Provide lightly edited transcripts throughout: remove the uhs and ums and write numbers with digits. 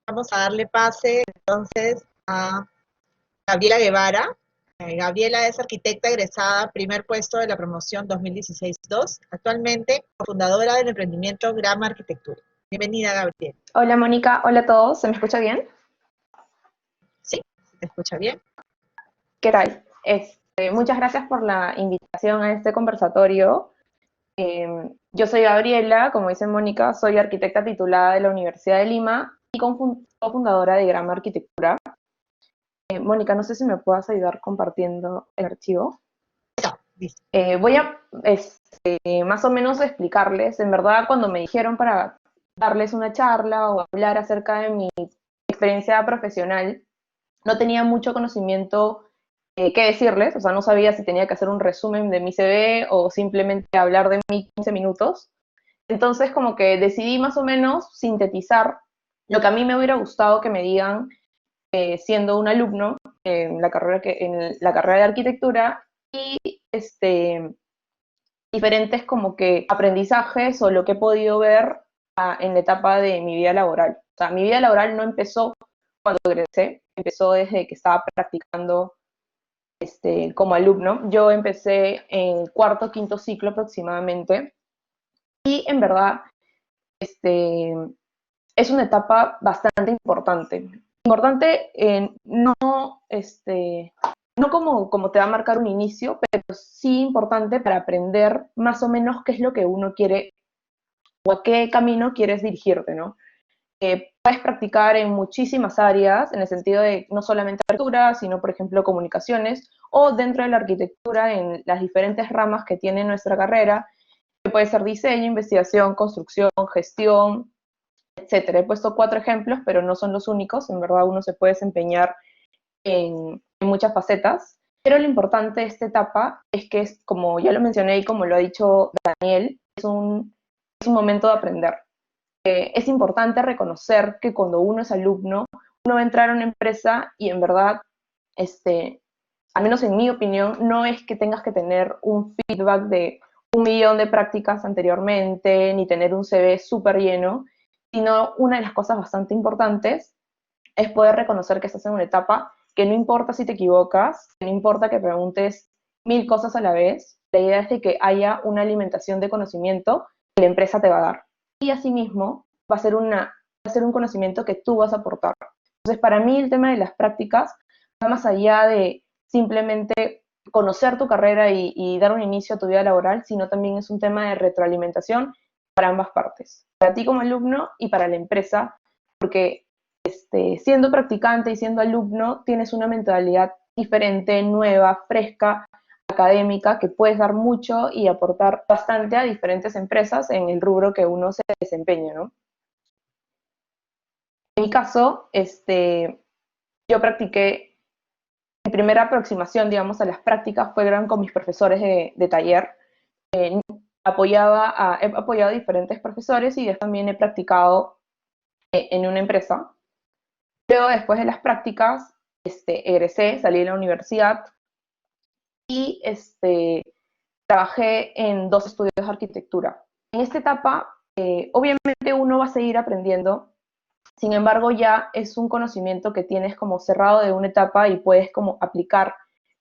Vamos a darle pase entonces a Gabriela Guevara. Gabriela es arquitecta egresada, primer puesto de la promoción 2016-2, actualmente cofundadora del emprendimiento Grama Arquitectura. Bienvenida, Gabriela. Hola Mónica, hola a todos, ¿se me escucha bien? ¿Sí? ¿Se te escucha bien? ¿Qué tal? Muchas gracias por la invitación a este conversatorio. Yo soy Gabriela, como dice Mónica, soy arquitecta titulada de la Universidad de Lima y cofundadora de Grama Arquitectura. Mónica, no sé si me puedas ayudar compartiendo el archivo. No, listo. Voy a más o menos explicarles, en verdad cuando me dijeron para darles una charla o hablar acerca de mi experiencia profesional, no tenía mucho conocimiento qué decirles, o sea, no sabía si tenía que hacer un resumen de mi CV o simplemente hablar de mí 15 minutos. Entonces, como que decidí más o menos sintetizar lo que a mí me hubiera gustado que me digan siendo un alumno en la carrera de arquitectura y diferentes como que aprendizajes o lo que he podido ver en la etapa de mi vida laboral. O sea, mi vida laboral no empezó cuando egresé, empezó desde que estaba practicando como alumno. Yo empecé en cuarto, quinto ciclo aproximadamente y en verdad este, es una etapa bastante importante. Importante no como te va a marcar un inicio, pero sí importante para aprender más o menos qué es lo que uno quiere o a qué camino quieres dirigirte, ¿no? Puedes practicar en muchísimas áreas, en el sentido de no solamente arquitectura, sino, por ejemplo, comunicaciones, o dentro de la arquitectura en las diferentes ramas que tiene nuestra carrera, que puede ser diseño, investigación, construcción, gestión, etcétera. He puesto 4 ejemplos, pero no son los únicos. En verdad, uno se puede desempeñar en muchas facetas. Pero lo importante de esta etapa es que, como ya lo mencioné y como lo ha dicho Daniel, es un momento de aprender. Es importante reconocer que cuando uno es alumno, uno va a entrar a una empresa y en verdad, al menos en mi opinión, no es que tengas que tener un feedback de 1 millón de prácticas anteriormente, ni tener un CV súper lleno, sino una de las cosas bastante importantes es poder reconocer que estás en una etapa que no importa si te equivocas, no importa que preguntes 1000 cosas a la vez, la idea es de que haya una alimentación de conocimiento que la empresa te va a dar. Y asimismo va a ser un conocimiento que tú vas a aportar. Entonces, para mí el tema de las prácticas va más allá de simplemente conocer tu carrera y dar un inicio a tu vida laboral, sino también es un tema de retroalimentación para ambas partes, para ti como alumno y para la empresa, porque siendo practicante y siendo alumno tienes una mentalidad diferente, nueva, fresca, académica, que puedes dar mucho y aportar bastante a diferentes empresas en el rubro que uno se desempeña, ¿no? En mi caso, yo practiqué, mi primera aproximación, digamos, a las prácticas fueron con mis profesores de taller. He apoyado a diferentes profesores y también he practicado en una empresa. Luego, después de las prácticas, egresé, salí de la universidad y trabajé en 2 estudios de arquitectura. En esta etapa, obviamente uno va a seguir aprendiendo, sin embargo ya es un conocimiento que tienes como cerrado de una etapa y puedes como aplicar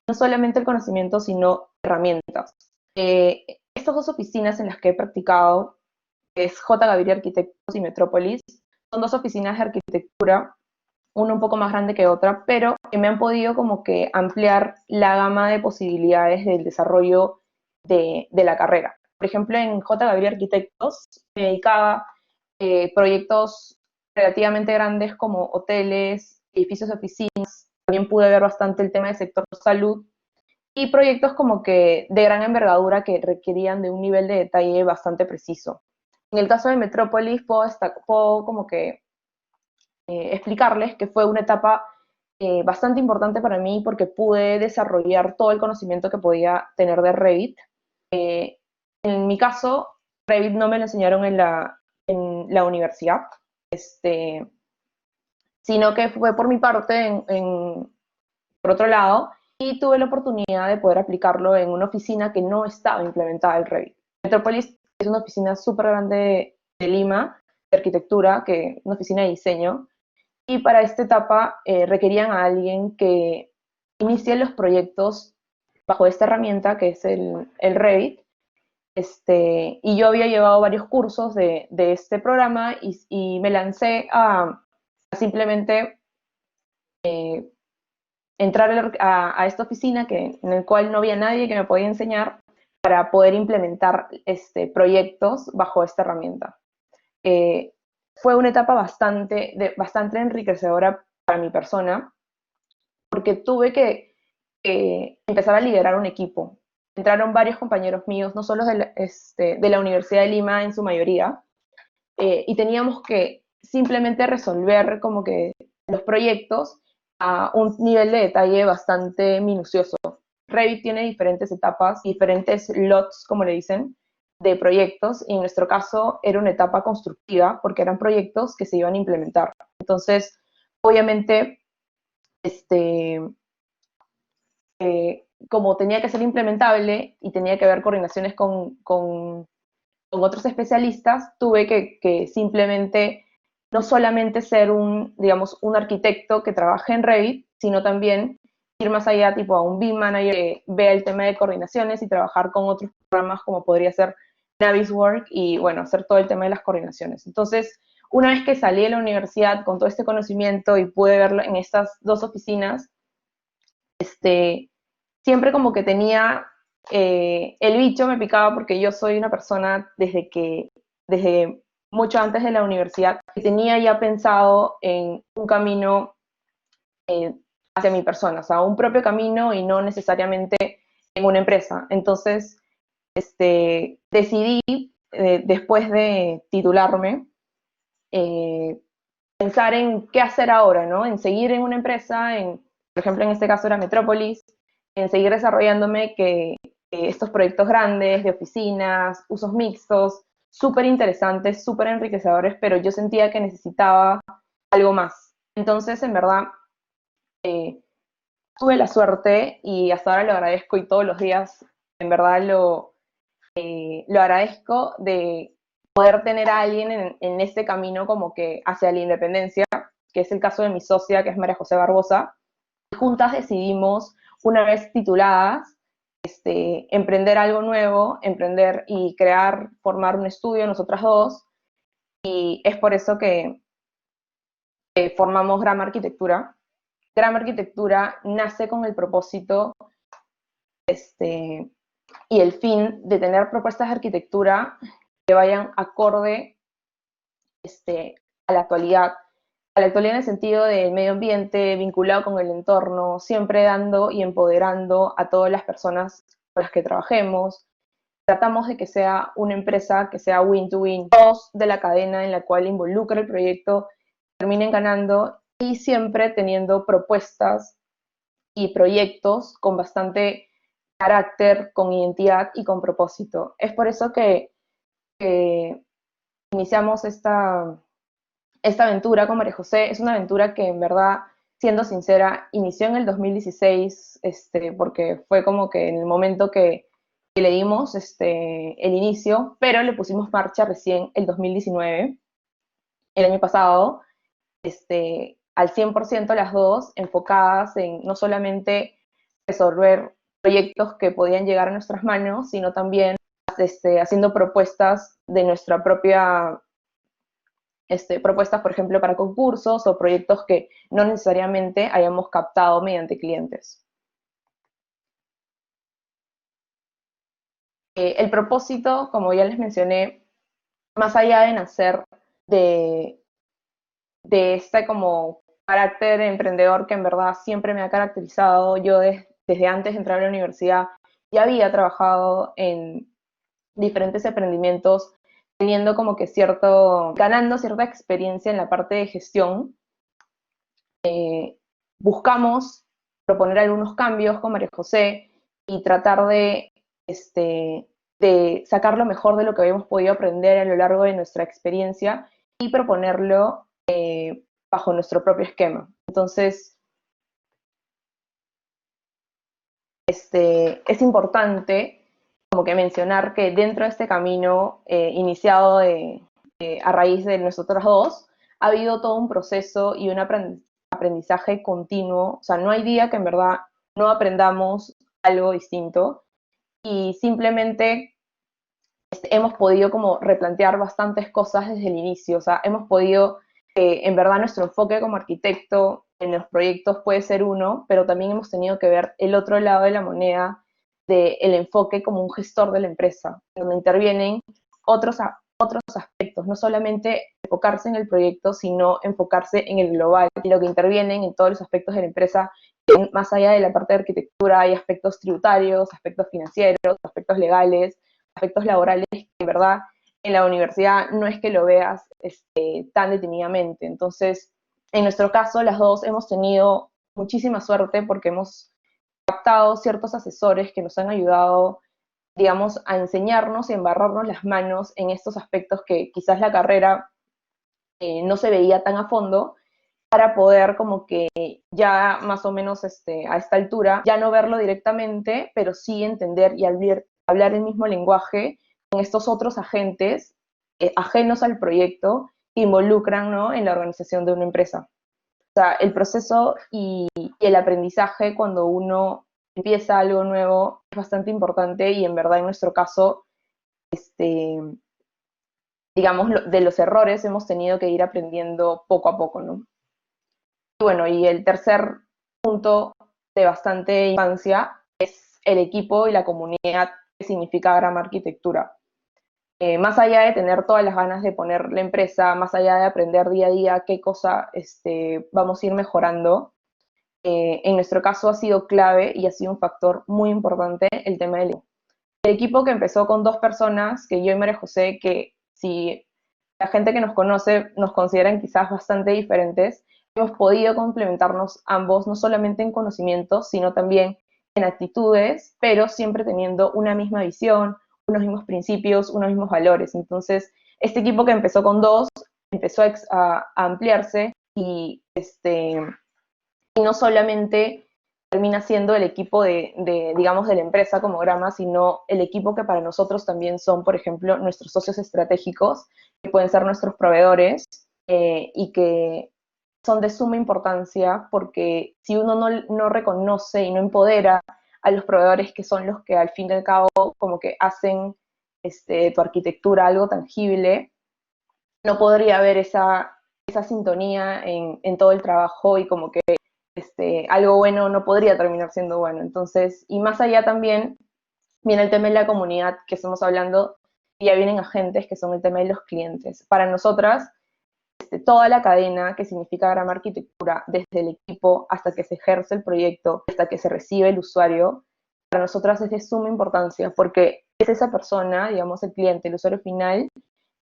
no solamente el conocimiento, sino herramientas. Estas 2 oficinas en las que he practicado, que es J. Gaviria Arquitectos y Metrópolis, son 2 oficinas de arquitectura, una un poco más grande que otra, pero que me han podido como que ampliar la gama de posibilidades del desarrollo de la carrera. Por ejemplo, en J. Gaviria Arquitectos me dedicaba a proyectos relativamente grandes como hoteles, edificios de oficinas, también pude ver bastante el tema del sector salud y proyectos como que de gran envergadura que requerían de un nivel de detalle bastante preciso. En el caso de Metrópolis puedo como que explicarles que fue una etapa bastante importante para mí porque pude desarrollar todo el conocimiento que podía tener de Revit. En mi caso, Revit no me lo enseñaron en la universidad, sino que fue por mi parte, por otro lado, y tuve la oportunidad de poder aplicarlo en una oficina que no estaba implementada el Revit. Metropolis es una oficina súper grande de Lima, de arquitectura, una oficina de diseño, Y para esta etapa requerían a alguien que inicie los proyectos bajo esta herramienta que es el Revit. Y yo había llevado varios cursos de este programa y me lancé a simplemente entrar a esta oficina en el cual no había nadie que me podía enseñar para poder implementar proyectos bajo esta herramienta. Fue una etapa bastante enriquecedora para mi persona, porque tuve que empezar a liderar un equipo. Entraron varios compañeros míos, no solo de la Universidad de Lima en su mayoría, y teníamos que simplemente resolver como que los proyectos a un nivel de detalle bastante minucioso. Revit tiene diferentes etapas, diferentes lots, como le dicen, de proyectos, y en nuestro caso era una etapa constructiva porque eran proyectos que se iban a implementar. Entonces, obviamente, como tenía que ser implementable y tenía que haber coordinaciones con otros especialistas, tuve que simplemente no solamente ser digamos, un arquitecto que trabaje en Revit, sino también ir más allá, tipo a un BIM manager que vea el tema de coordinaciones y trabajar con otros programas como podría ser Navisworks y, bueno, hacer todo el tema de las coordinaciones. Entonces, una vez que salí de la universidad con todo este conocimiento y pude verlo en estas dos oficinas, siempre como que tenía el bicho me picaba porque yo soy una persona desde mucho antes de la universidad, que tenía ya pensado en un camino hacia mi persona, o sea, un propio camino y no necesariamente en una empresa. Entonces, decidí, después de titularme, pensar en qué hacer ahora, ¿no? En seguir en una empresa, por ejemplo, en este caso era Metrópolis, en seguir desarrollándome que estos proyectos grandes de oficinas, usos mixtos, súper interesantes, súper enriquecedores, pero yo sentía que necesitaba algo más. Entonces, en verdad, tuve la suerte y hasta ahora lo agradezco y todos los días, en verdad, lo agradezco de poder tener a alguien en este camino como que hacia la independencia, que es el caso de mi socia, que es María José Barbosa. Juntas decidimos, una vez tituladas, emprender algo nuevo, emprender y formar un estudio nosotras dos, y es por eso que formamos Grama Arquitectura. Grama Arquitectura nace con el propósito y el fin de tener propuestas de arquitectura que vayan acorde a la actualidad, en el sentido del medio ambiente, vinculado con el entorno, siempre dando y empoderando a todas las personas con las que trabajemos. Tratamos de que sea una empresa que sea win-to-win, todos de la cadena en la cual involucra el proyecto terminen ganando y siempre teniendo propuestas y proyectos con bastante carácter, con identidad y con propósito. Es por eso que iniciamos esta aventura con María José. Es una aventura que, en verdad, siendo sincera, inició en el 2016, porque fue como que en el momento que le dimos el inicio, pero le pusimos marcha recién el 2019, el año pasado, al 100% las dos, enfocadas en no solamente resolver proyectos que podían llegar a nuestras manos, sino también haciendo propuestas de nuestra propia propuestas, por ejemplo, para concursos o proyectos que no necesariamente hayamos captado mediante clientes. El propósito, como ya les mencioné, más allá de nacer de, este como carácter emprendedor que en verdad siempre me ha caracterizado, yo desde antes de entrar a la universidad ya había trabajado en diferentes emprendimientos, teniendo como que ganando cierta experiencia en la parte de gestión. Buscamos proponer algunos cambios con María José y tratar de sacar lo mejor de lo que habíamos podido aprender a lo largo de nuestra experiencia y proponerlo bajo nuestro propio esquema. Entonces, es importante como que mencionar que dentro de este camino iniciado a raíz de nosotros dos, ha habido todo un proceso y un aprendizaje continuo. O sea, no hay día que en verdad no aprendamos algo distinto y simplemente hemos podido como replantear bastantes cosas desde el inicio. O sea, hemos podido, en verdad nuestro enfoque como arquitecto en los proyectos puede ser uno, pero también hemos tenido que ver el otro lado de la moneda del enfoque como un gestor de la empresa, donde intervienen otros aspectos, no solamente enfocarse en el proyecto, sino enfocarse en el global, y lo que intervienen en todos los aspectos de la empresa. Más allá de la parte de arquitectura, hay aspectos tributarios, aspectos financieros, aspectos legales, aspectos laborales, que en verdad en la universidad no es que lo veas tan detenidamente. Entonces, en nuestro caso, las dos hemos tenido muchísima suerte porque hemos captado ciertos asesores que nos han ayudado, digamos, a enseñarnos y embarrarnos las manos en estos aspectos que quizás la carrera no se veía tan a fondo, para poder como que ya más o menos a esta altura, ya no verlo directamente, pero sí entender y hablar el mismo lenguaje con estos otros agentes ajenos al proyecto que involucran, ¿no?, en la organización de una empresa. O sea, el proceso y el aprendizaje cuando uno empieza algo nuevo es bastante importante, y en verdad en nuestro caso, digamos, de los errores hemos tenido que ir aprendiendo poco a poco, ¿no? Y bueno, y el tercer punto de bastante infancia es el equipo y la comunidad que significa Grama Arquitectura. Más allá de tener todas las ganas de poner la empresa, más allá de aprender día a día qué cosa vamos a ir mejorando, en nuestro caso ha sido clave y ha sido un factor muy importante el tema del equipo. El equipo, que empezó con 2 personas, que yo y María José, que si la gente que nos conoce nos consideran quizás bastante diferentes, hemos podido complementarnos ambos, no solamente en conocimientos, sino también en actitudes, pero siempre teniendo una misma visión, unos mismos principios, unos mismos valores. Entonces, este equipo que empezó con 2, empezó a ampliarse, y no solamente termina siendo el equipo digamos, de la empresa como Grama, sino el equipo que para nosotros también son, por ejemplo, nuestros socios estratégicos, que pueden ser nuestros proveedores, y que son de suma importancia, porque si uno no reconoce y no empodera a los proveedores, que son los que al fin y al cabo como que hacen tu arquitectura algo tangible, no podría haber esa sintonía en todo el trabajo, y como que algo bueno no podría terminar siendo bueno. Entonces, y más allá también viene el tema de la comunidad que estamos hablando, y ya vienen agentes que son el tema de los clientes. Para nosotras, toda la cadena que significa Grama Arquitectura, desde el equipo hasta que se ejerce el proyecto, hasta que se recibe el usuario, para nosotras es de suma importancia, porque es esa persona, digamos, el cliente, el usuario final,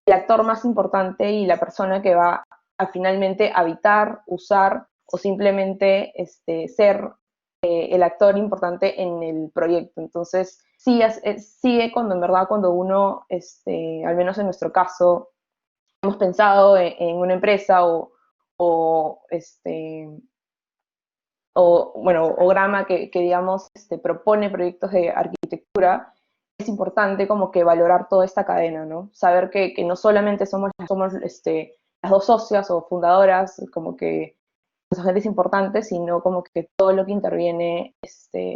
el actor más importante y la persona que va a finalmente habitar, usar o simplemente ser el actor importante en el proyecto. Entonces, sí, sigue cuando en verdad, cuando uno, al menos en nuestro caso, hemos pensado en una empresa o, bueno, o Grama, que digamos, propone proyectos de arquitectura, es importante como que valorar toda esta cadena, ¿no? Saber que no solamente somos las 2 socias o fundadoras, como que los agentes importantes, sino como que todo lo que interviene,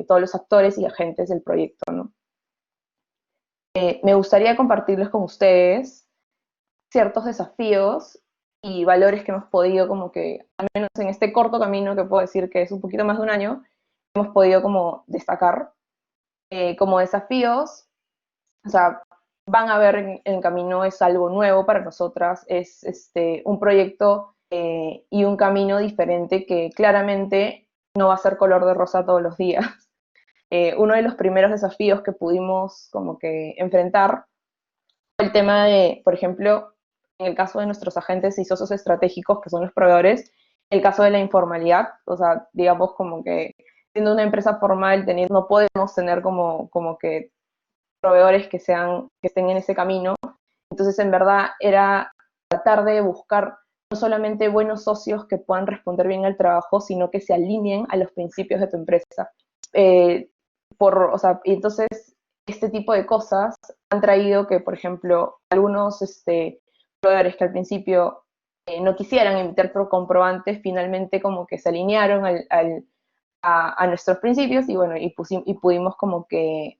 todos los actores y agentes del proyecto, ¿no? Me gustaría compartirles con ustedes ciertos desafíos y valores que hemos podido, como que, al menos en este corto camino, que puedo decir que es un poquito más de un año, hemos podido como destacar como desafíos. O sea, van a ver en el camino, es algo nuevo para nosotras, es un proyecto y un camino diferente, que claramente no va a ser color de rosa todos los días. Uno de los primeros desafíos que pudimos como que enfrentar fue el tema de, por ejemplo, en el caso de nuestros agentes y socios estratégicos, que son los proveedores, el caso de la informalidad. O sea, digamos, como que siendo una empresa formal, no podemos tener como que proveedores que estén en ese camino. Entonces, en verdad, era tratar de buscar no solamente buenos socios que puedan responder bien al trabajo, sino que se alineen a los principios de tu empresa. O sea, y entonces, este tipo de cosas han traído que, por ejemplo, algunos proveedores que al principio no quisieran emitir comprobantes, finalmente como que se alinearon a nuestros principios y bueno, y pudimos como que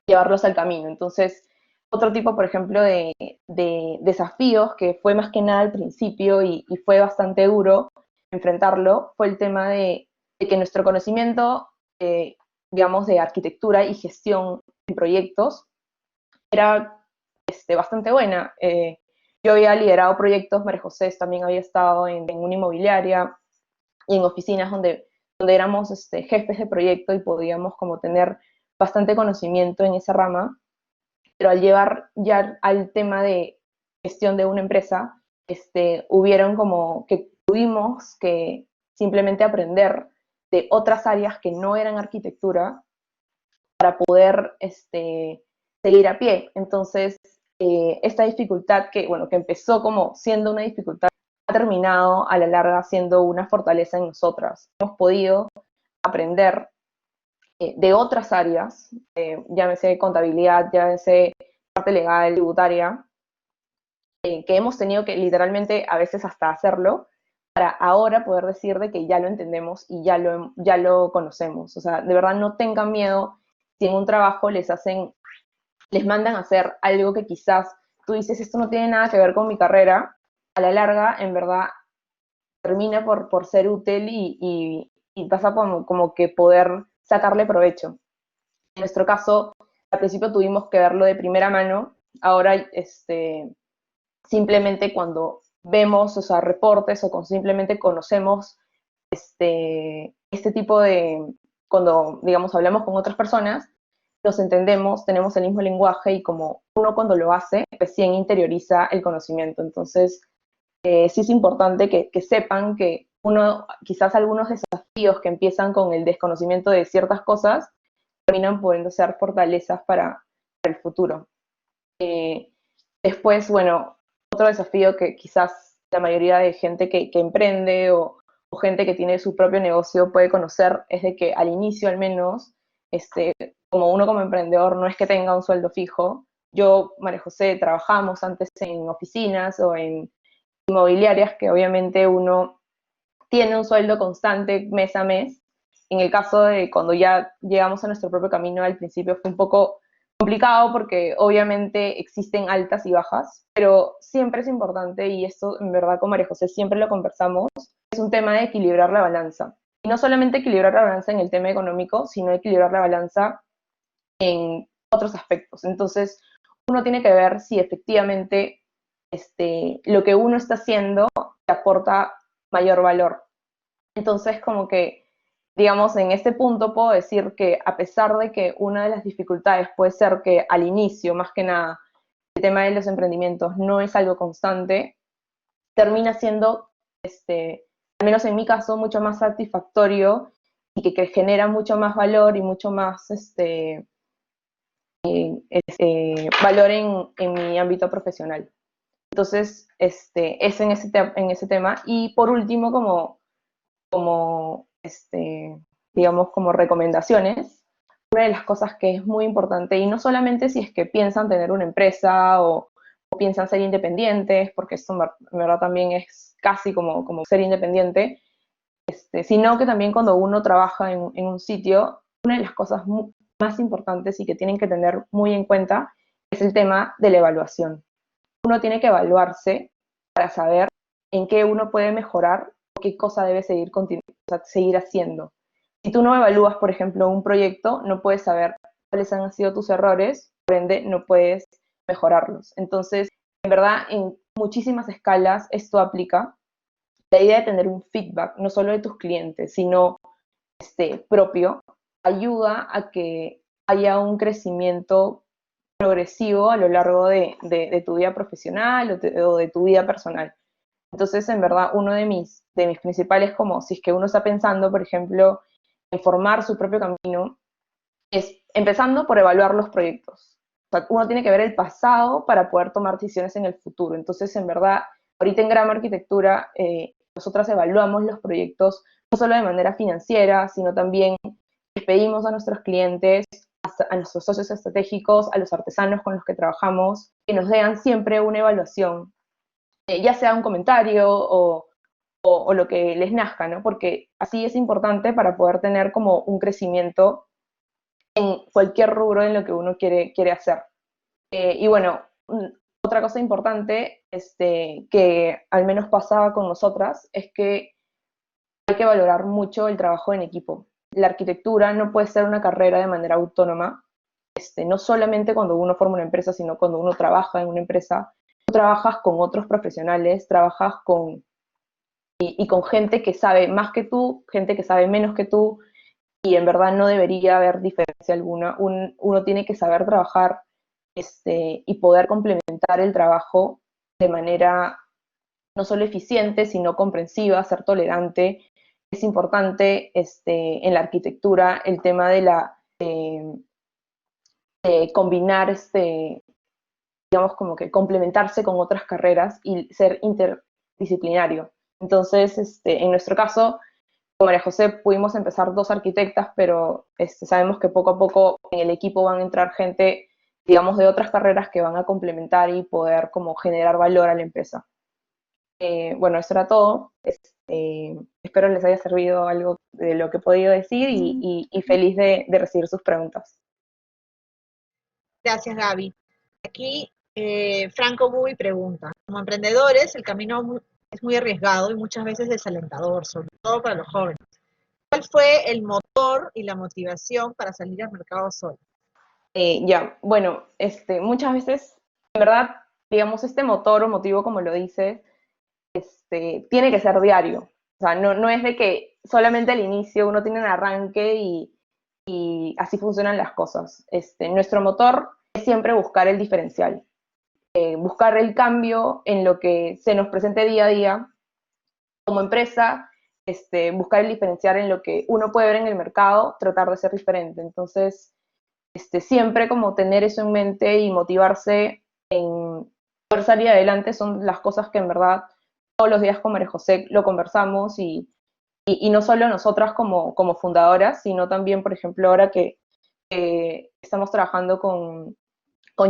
llevarlos al camino. Entonces, otro tipo, por ejemplo, de desafíos que fue más que nada al principio y fue bastante duro enfrentarlo, fue el tema de que nuestro conocimiento, digamos, de arquitectura y gestión de proyectos era bastante buena. Yo había liderado proyectos, María José también había estado en una inmobiliaria y en oficinas donde éramos jefes de proyecto y podíamos como tener bastante conocimiento en esa rama, pero al llevar ya al tema de gestión de una empresa, hubieron como que tuvimos que simplemente aprender de otras áreas que no eran arquitectura para poder seguir a pie. Entonces, esta dificultad que, bueno, que empezó como siendo una dificultad, ha terminado a la larga siendo una fortaleza en nosotras. Hemos podido aprender de otras áreas, llámese contabilidad, llámese parte legal, tributaria, que hemos tenido que literalmente a veces hasta hacerlo, para ahora poder decir de que ya lo entendemos y ya lo conocemos. O sea, de verdad no tengan miedo si en un trabajo les mandan a hacer algo que quizás tú dices, esto no tiene nada que ver con mi carrera, a la larga, en verdad, termina por ser útil y pasa como que poder sacarle provecho. En nuestro caso, al principio tuvimos que verlo de primera mano, ahora simplemente cuando vemos, o sea, reportes o simplemente conocemos este tipo de, cuando, digamos, hablamos con otras personas, nos entendemos, tenemos el mismo lenguaje y como uno cuando lo hace, recién interioriza el conocimiento. Entonces, sí es importante que sepan que uno, quizás algunos desafíos que empiezan con el desconocimiento de ciertas cosas, terminan pudiendo ser fortalezas para el futuro. Después, bueno, otro desafío que quizás la mayoría de gente que emprende o gente que tiene su propio negocio puede conocer es de que al inicio al menos, como uno como emprendedor no es que tenga un sueldo fijo. Yo, María José, trabajamos antes en oficinas o en inmobiliarias que obviamente uno tiene un sueldo constante mes a mes. En el caso de cuando ya llegamos a nuestro propio camino, al principio fue un poco complicado porque obviamente existen altas y bajas, pero siempre es importante, y esto en verdad con María José siempre lo conversamos, es un tema de equilibrar la balanza. Y no solamente equilibrar la balanza en el tema económico, sino equilibrar la balanza en otros aspectos. Entonces, uno tiene que ver si efectivamente lo que uno está haciendo te aporta mayor valor. Entonces, como que, digamos, en este punto puedo decir que a pesar de que una de las dificultades puede ser que al inicio, más que nada, el tema de los emprendimientos no es algo constante, termina siendo, al menos en mi caso, mucho más satisfactorio y que genera mucho más valor y mucho más valor en mi ámbito profesional. Entonces, es en ese tema. Y por último, como digamos, como recomendaciones, una de las cosas que es muy importante, y no solamente si es que piensan tener una empresa o piensan ser independientes, porque esto en verdad también es casi como ser independiente, sino que también cuando uno trabaja en un sitio, una de las cosas más importantes y que tienen que tener muy en cuenta es el tema de la evaluación. Uno tiene que evaluarse para saber en qué uno puede mejorar o qué cosa debe seguir haciendo. Si tú no evalúas, por ejemplo, un proyecto, no puedes saber cuáles han sido tus errores, por ende no puedes mejorarlos. Entonces, en verdad, en muchísimas escalas esto aplica. La idea de tener un feedback, no solo de tus clientes, sino propio, ayuda a que haya un crecimiento progresivo a lo largo de tu vida profesional o de tu vida personal. Entonces, en verdad, uno de mis principales, como si es que uno está pensando, por ejemplo, en formar su propio camino, es empezando por evaluar los proyectos. O sea, uno tiene que ver el pasado para poder tomar decisiones en el futuro. Entonces, en verdad, ahorita en Grama Arquitectura, nosotras evaluamos los proyectos no solo de manera financiera, sino también les pedimos a nuestros clientes, a nuestros socios estratégicos, a los artesanos con los que trabajamos, que nos den siempre una evaluación ya sea un comentario o lo que les nazca, ¿no? Porque así es importante para poder tener como un crecimiento en cualquier rubro en lo que uno quiere hacer. Y bueno, otra cosa importante que al menos pasaba con nosotras es que hay que valorar mucho el trabajo en equipo. La arquitectura no puede ser una carrera de manera autónoma, no solamente cuando uno forma una empresa, sino cuando uno trabaja en una empresa. Tú trabajas con otros profesionales, trabajas y con gente que sabe más que tú, gente que sabe menos que tú, y en verdad no debería haber diferencia alguna. Uno tiene que saber trabajar y poder complementar el trabajo de manera no solo eficiente, sino comprensiva, ser tolerante. Es importante en la arquitectura el tema de combinar, digamos, como que complementarse con otras carreras y ser interdisciplinario. Entonces, en nuestro caso, con María José pudimos empezar 2 arquitectas, pero sabemos que poco a poco en el equipo van a entrar gente, digamos, de otras carreras que van a complementar y poder como generar valor a la empresa. Bueno, eso era todo. Espero les haya servido algo de lo que he podido decir y feliz de recibir sus preguntas. Gracias, Gaby. Aquí Franco Buy pregunta, como emprendedores el camino es muy arriesgado y muchas veces desalentador, sobre todo para los jóvenes. ¿Cuál fue el motor y la motivación para salir al mercado solo? Ya, bueno, muchas veces, en verdad, digamos, este motor o motivo, como lo dice, tiene que ser diario. O sea, no es de que solamente al inicio uno tiene un arranque y así funcionan las cosas. Nuestro motor es siempre buscar el diferencial, buscar el cambio en lo que se nos presente día a día como empresa, buscar el diferencial en lo que uno puede ver en el mercado, tratar de ser diferente. Entonces, siempre como tener eso en mente y motivarse en poder salir adelante son las cosas que en verdad todos los días con María José lo conversamos y no solo nosotras como fundadoras, sino también, por ejemplo, ahora que estamos trabajando con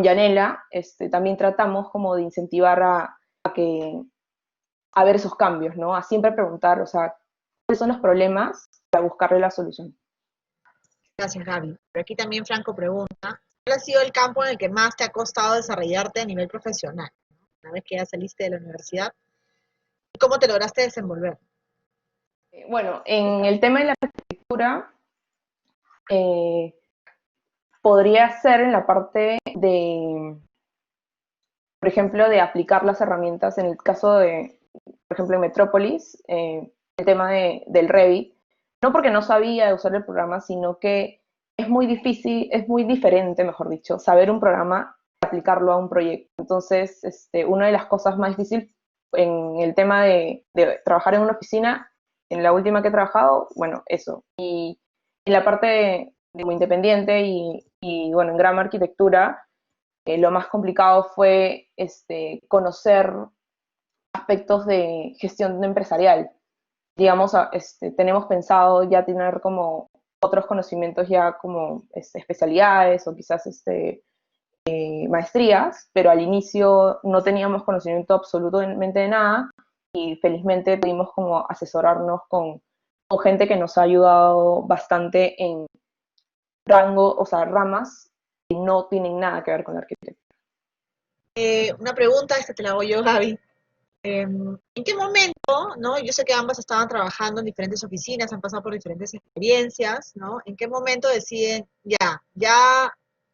Yanela, también tratamos como de incentivar a ver esos cambios, ¿no? A siempre preguntar, o sea, ¿cuáles son los problemas para buscarle la solución? Gracias, Gaby. Pero aquí también Franco pregunta, ¿cuál ha sido el campo en el que más te ha costado desarrollarte a nivel profesional? Una vez que ya saliste de la universidad, ¿y cómo te lograste desenvolver? Bueno, en el tema de la arquitectura, eh, podría ser en la parte de, por ejemplo, de aplicar las herramientas, en el caso de, por ejemplo, en Metrópolis, el tema del Revit, no porque no sabía usar el programa, sino que es muy difícil, es muy diferente, mejor dicho, saber un programa y aplicarlo a un proyecto. Entonces, una de las cosas más difíciles en el tema de trabajar en una oficina, en la última que he trabajado, bueno, eso. Y en la parte de muy independiente y, bueno, en Grama Arquitectura, lo más complicado fue conocer aspectos de gestión empresarial. Digamos, tenemos pensado ya tener como otros conocimientos ya como especialidades o quizás maestrías, pero al inicio no teníamos conocimiento absolutamente de nada y felizmente pudimos como asesorarnos con gente que nos ha ayudado bastante en rango, o sea, ramas que no tienen nada que ver con la arquitectura. Una pregunta, esta te la hago yo, Gaby. ¿En qué momento, no? Yo sé que ambas estaban trabajando en diferentes oficinas, han pasado por diferentes experiencias, ¿no? ¿En qué momento deciden, ya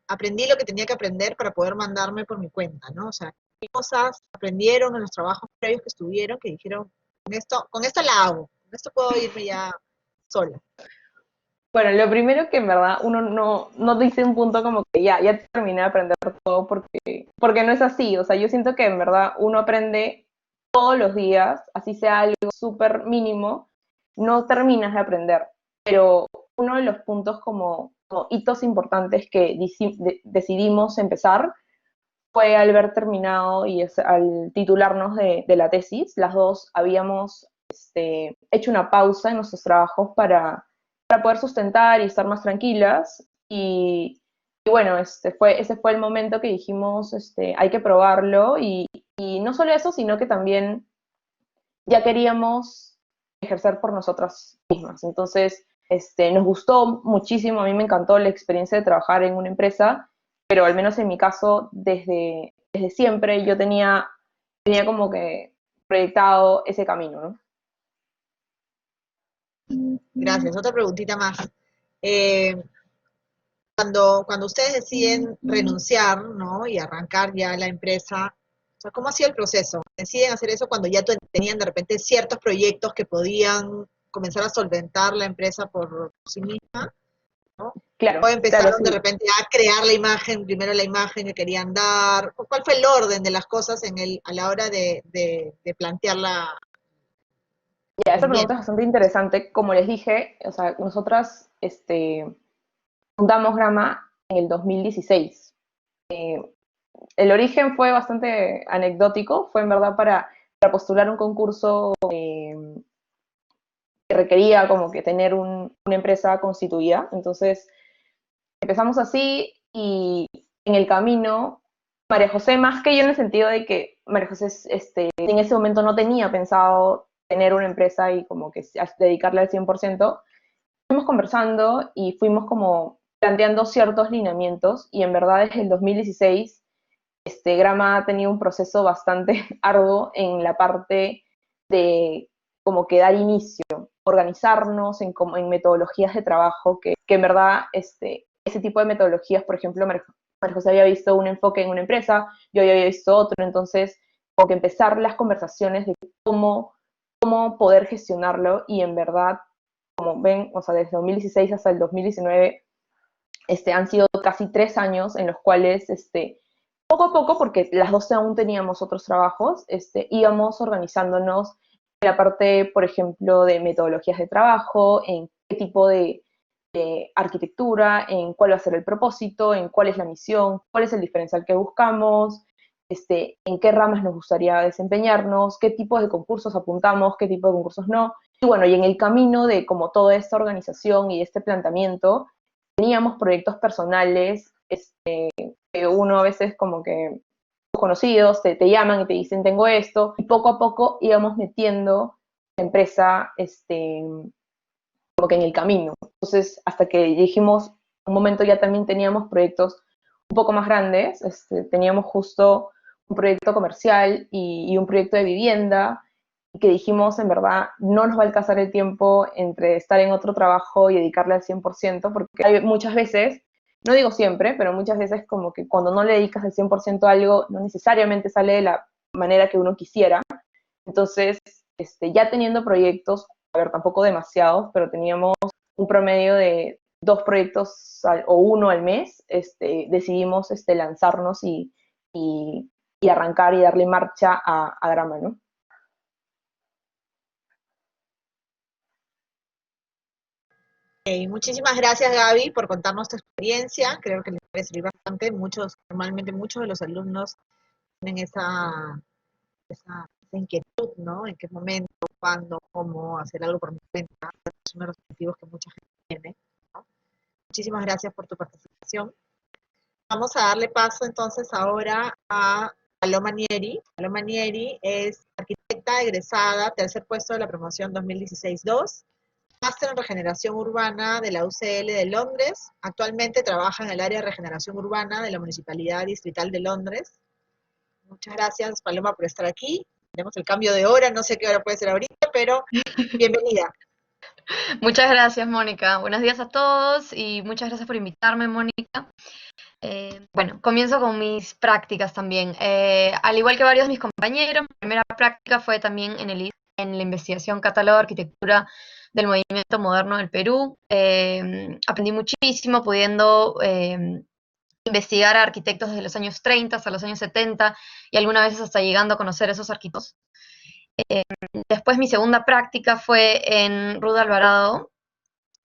aprendí lo que tenía que aprender para poder mandarme por mi cuenta, ¿no? O sea, ¿qué cosas aprendieron en los trabajos previos que estuvieron que dijeron, con esto la hago, con esto puedo irme ya sola? Bueno, lo primero que en verdad uno no dice un punto como que ya terminé de aprender todo porque no es así. O sea, yo siento que en verdad uno aprende todos los días, así sea algo súper mínimo, no terminas de aprender. Pero uno de los puntos como hitos importantes que decidimos empezar fue al haber terminado y al titularnos de la tesis. Las dos habíamos hecho una pausa en nuestros trabajos para poder sustentar y estar más tranquilas. Y bueno, ese fue el momento que dijimos, hay que probarlo Y no solo eso, sino que también ya queríamos ejercer por nosotras mismas. Entonces, nos gustó muchísimo, a mí me encantó la experiencia de trabajar en una empresa, pero al menos en mi caso, desde siempre yo tenía como que proyectado ese camino, ¿no? Gracias. Otra preguntita más. Eh, cuando ustedes deciden renunciar, ¿no? Y arrancar ya la empresa, o sea, ¿cómo ha sido el proceso? ¿Deciden hacer eso cuando ya tenían de repente ciertos proyectos que podían comenzar a solventar la empresa por sí misma, ¿no? ¿O Claro, claro, empezaron de sí. repente a crear la imagen, primero la imagen que querían dar? ¿Cuál fue el orden de las cosas a la hora de plantear la Ya, esa pregunta emprendimiento? es bastante interesante. Como les dije, o sea, nosotras fundamos Grama en el 2016. Eh, el origen fue bastante anecdótico, fue en verdad para postular un concurso que requería como que tener una empresa constituida. Entonces empezamos así y en el camino, María José, más que yo en el sentido de que María José en ese momento no tenía pensado tener una empresa y como que dedicarle al 100%, fuimos conversando y fuimos como planteando ciertos lineamientos y en verdad desde el 2016 Grama ha tenido un proceso bastante arduo en la parte de como que dar inicio, organizarnos en metodologías de trabajo, que en verdad ese tipo de metodologías, por ejemplo, María José había visto un enfoque en una empresa, yo había visto otro, entonces como que empezar las conversaciones de cómo poder gestionarlo y en verdad, como ven, o sea, desde 2016 hasta el 2019 han sido casi 3 años en los cuales poco a poco, porque las dos aún teníamos otros trabajos, íbamos organizándonos en la parte, por ejemplo, de metodologías de trabajo, en qué tipo de arquitectura, en cuál va a ser el propósito, en cuál es la misión, cuál es el diferencial que buscamos, en qué ramas nos gustaría desempeñarnos, qué tipos de concursos apuntamos, qué tipo de concursos no. Y bueno, y en el camino de como toda esta organización y este planteamiento, teníamos proyectos personales, que uno a veces como que conocidos te llaman y te dicen tengo esto, y poco a poco íbamos metiendo la empresa como que en el camino. Entonces, hasta que dijimos, un momento ya también teníamos proyectos un poco más grandes, teníamos justo un proyecto comercial y un proyecto de vivienda, y que dijimos, en verdad, no nos va a alcanzar el tiempo entre estar en otro trabajo y dedicarle al 100%, porque hay muchas veces, no digo siempre, pero muchas veces como que cuando no le dedicas al 100% a algo, no necesariamente sale de la manera que uno quisiera. Entonces, ya teniendo proyectos, a ver, tampoco demasiados, pero teníamos un promedio de 2 proyectos o uno al mes, decidimos lanzarnos y arrancar y darle marcha a Grama, ¿no? Muchísimas gracias, Gaby, por contarnos tu experiencia. Creo que les puede servir bastante. Normalmente muchos de los alumnos tienen esa inquietud, ¿no? En qué momento, cuándo, cómo hacer algo por mi cuenta. Es uno de los objetivos que mucha gente tiene, ¿no? Muchísimas gracias por tu participación. Vamos a darle paso entonces ahora a Paloma Nieri. Paloma Nieri es arquitecta egresada, tercer puesto de la promoción 2016-2, máster en regeneración urbana de la UCL de Londres. Actualmente trabaja en el área de regeneración urbana de la Municipalidad Distrital de Londres. Muchas gracias, Paloma, por estar aquí. Tenemos el cambio de hora, no sé qué hora puede ser ahorita, pero bienvenida. Muchas gracias, Mónica. Buenos días a todos y muchas gracias por invitarme, Mónica. Bueno, comienzo con mis prácticas también. Al igual que varios de mis compañeros, mi primera práctica fue también en la investigación Catálogo de Arquitectura del Movimiento Moderno del Perú. Aprendí muchísimo pudiendo investigar a arquitectos desde los años 30 hasta los años 70 y algunas veces hasta llegando a conocer a esos arquitectos. Después mi segunda práctica fue en Ruda Alvarado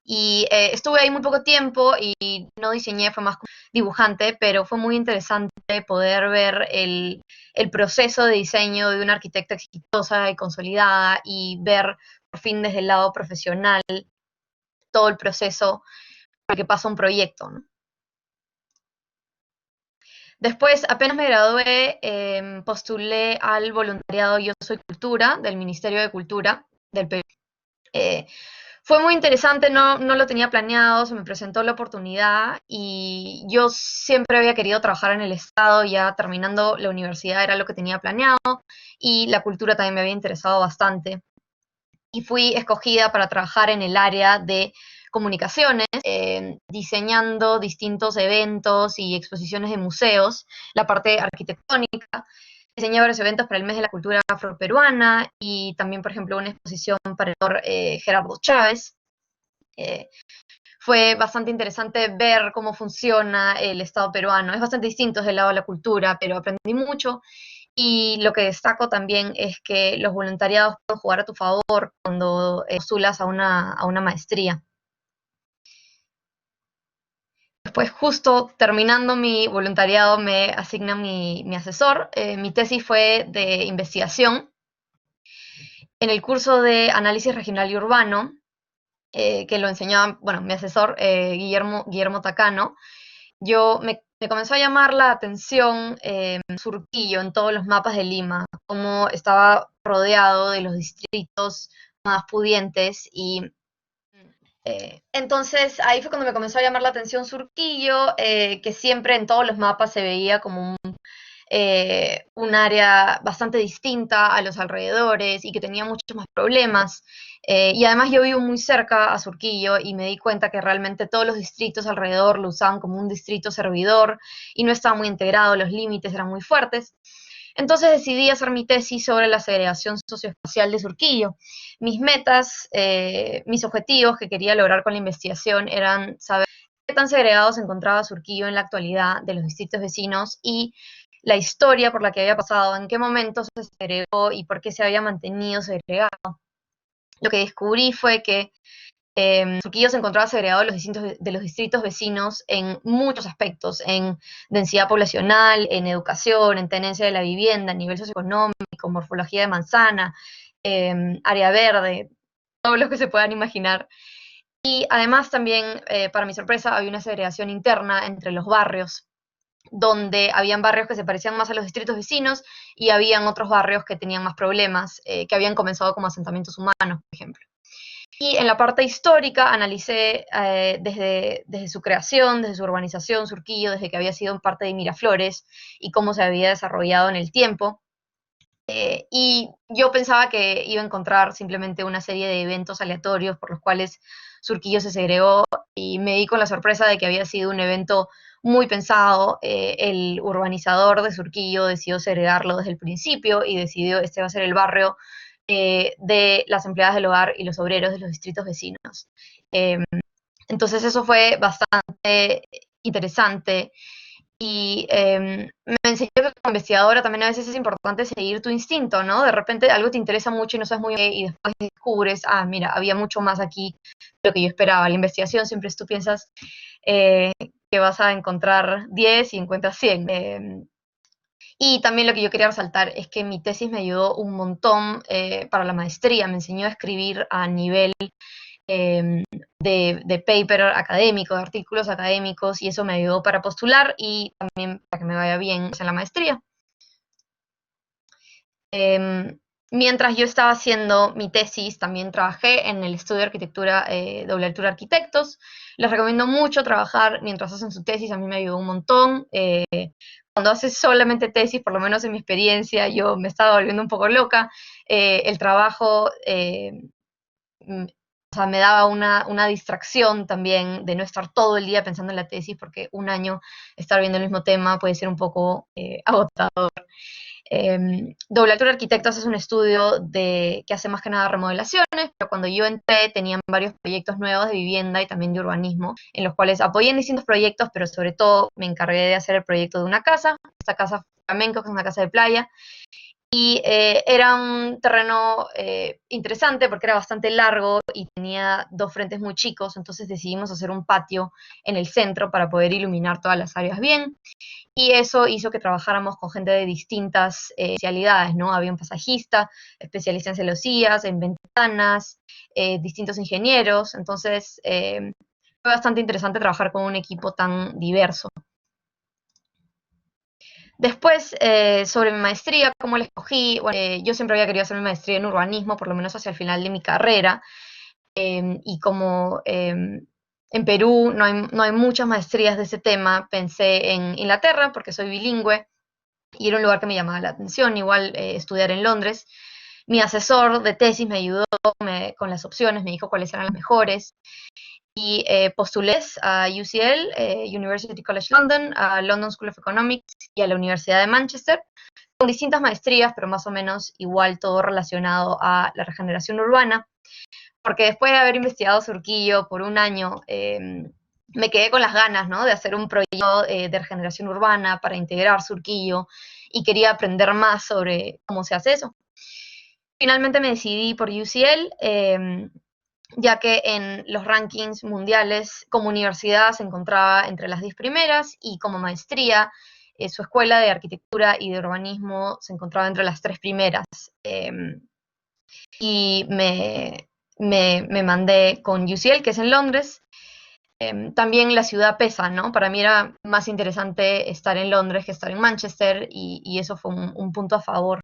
y estuve ahí muy poco tiempo y no diseñé, fue más dibujante, pero fue muy interesante poder ver el proceso de diseño de una arquitecta exitosa y consolidada y ver por fin desde el lado profesional todo el proceso por el que pasa un proyecto, ¿no? Después, apenas me gradué, postulé al voluntariado Yo Soy Cultura, del Ministerio de Cultura del Perú. Eh, Fue muy interesante, no lo tenía planeado, se me presentó la oportunidad y yo siempre había querido trabajar en el Estado, ya terminando la universidad era lo que tenía planeado y la cultura también me había interesado bastante. Y fui escogida para trabajar en el área de comunicaciones, diseñando distintos eventos y exposiciones de museos, la parte arquitectónica. Diseñé varios eventos para el mes de la cultura afroperuana y también, por ejemplo, una exposición para el autor Gerardo Chávez. Eh, Fue bastante interesante ver cómo funciona el Estado peruano. Es bastante distinto desde el lado de la cultura, pero aprendí mucho. Y lo que destaco también es que los voluntariados pueden jugar a tu favor cuando postulas a una maestría. Después, justo terminando mi voluntariado, me asigna mi asesor. Mi tesis fue de investigación en el curso de análisis regional y urbano, que lo enseñaba, bueno, mi asesor, Guillermo Tacano. Me comenzó a llamar la atención Surquillo en todos los mapas de Lima, cómo estaba rodeado de los distritos más pudientes y entonces ahí fue cuando me comenzó a llamar la atención Surquillo, que siempre en todos los mapas se veía como un área bastante distinta a los alrededores y que tenía muchos más problemas. Y además yo vivo muy cerca a Surquillo y me di cuenta que realmente todos los distritos alrededor lo usaban como un distrito servidor y no estaba muy integrado, los límites eran muy fuertes. Entonces decidí hacer mi tesis sobre la segregación socioespacial de Surquillo. Mis metas, mis objetivos que quería lograr con la investigación eran saber qué tan segregado se encontraba Surquillo en la actualidad de los distritos vecinos y la historia por la que había pasado, en qué momento se segregó y por qué se había mantenido segregado. Lo que descubrí fue que Surquillo se encontraba segregado de los distritos vecinos en muchos aspectos, en densidad poblacional, en educación, en tenencia de la vivienda, nivel socioeconómico, morfología de manzana, área verde, todo lo que se puedan imaginar. Y además también, para mi sorpresa, había una segregación interna entre los barrios, donde habían barrios que se parecían más a los distritos vecinos y habían otros barrios que tenían más problemas, que habían comenzado como asentamientos humanos, por ejemplo. Y en la parte histórica analicé desde su creación, desde su urbanización, Surquillo, desde que había sido parte de Miraflores y cómo se había desarrollado en el tiempo. Y yo pensaba que iba a encontrar simplemente una serie de eventos aleatorios por los cuales Surquillo se segregó y me di con la sorpresa de que había sido un evento muy pensado. El urbanizador de Surquillo decidió segregarlo desde el principio y decidió este va a ser el barrio de las empleadas del hogar y los obreros de los distritos vecinos. Eh, entonces eso fue bastante interesante y me enseñó que como investigadora también a veces es importante seguir tu instinto, ¿no? De repente algo te interesa mucho y no sabes muy bien y después descubres, ah, mira, había mucho más aquí de lo que yo esperaba. La investigación siempre tú piensas que vas a encontrar 10 y encuentras 100. Y también lo que yo quería resaltar es que mi tesis me ayudó un montón para la maestría, me enseñó a escribir a nivel eh, de paper académico, de artículos académicos, y eso me ayudó para postular y también para que me vaya bien en la maestría. Mientras yo estaba haciendo mi tesis, también trabajé en el estudio de arquitectura Doble Altura Arquitectos. Les recomiendo mucho trabajar mientras hacen su tesis, a mí me ayudó un montón. Cuando haces solamente tesis, por lo menos en mi experiencia, yo me estaba volviendo un poco loca. El trabajo o sea, me daba una distracción también de no estar todo el día pensando en la tesis, porque un año estar viendo el mismo tema puede ser un poco agotador. Doble Altura Arquitectos es un estudio que hace más que nada remodelaciones, pero cuando yo entré tenían varios proyectos nuevos de vivienda y también de urbanismo, en los cuales apoyé en distintos proyectos, pero sobre todo me encargué de hacer el proyecto de una casa, esta casa flamenco, que es una casa de playa, y era un terreno interesante porque era bastante largo y tenía dos frentes muy chicos, entonces decidimos hacer un patio en el centro para poder iluminar todas las áreas bien. Y eso hizo que trabajáramos con gente de distintas especialidades, ¿no? Había un pasajista, especialista en celosías, en ventanas, distintos ingenieros, entonces fue bastante interesante trabajar con un equipo tan diverso. Después, sobre mi maestría, cómo la escogí, bueno, yo siempre había querido hacer mi maestría en urbanismo, por lo menos hacia el final de mi carrera, y como en Perú no hay muchas maestrías de ese tema, pensé en Inglaterra, porque soy bilingüe, y era un lugar que me llamaba la atención, igual estudiar en Londres. Mi asesor de tesis me ayudó con las opciones, me dijo cuáles eran las mejores, y postulé a UCL, University College London, a London School of Economics y a la Universidad de Manchester, con distintas maestrías, pero más o menos igual todo relacionado a la regeneración urbana, porque después de haber investigado Surquillo por un año, me quedé con las ganas, ¿no?, de hacer un proyecto de regeneración urbana para integrar Surquillo, y quería aprender más sobre cómo se hace eso. Finalmente me decidí por UCL, ya que en los rankings mundiales como universidad se encontraba entre las 10 primeras, y como maestría su escuela de arquitectura y de urbanismo se encontraba entre las 3 primeras. Y me mandé con UCL, que es en Londres. También la ciudad pesa, ¿no? Para mí era más interesante estar en Londres que estar en Manchester, y eso fue un punto a favor.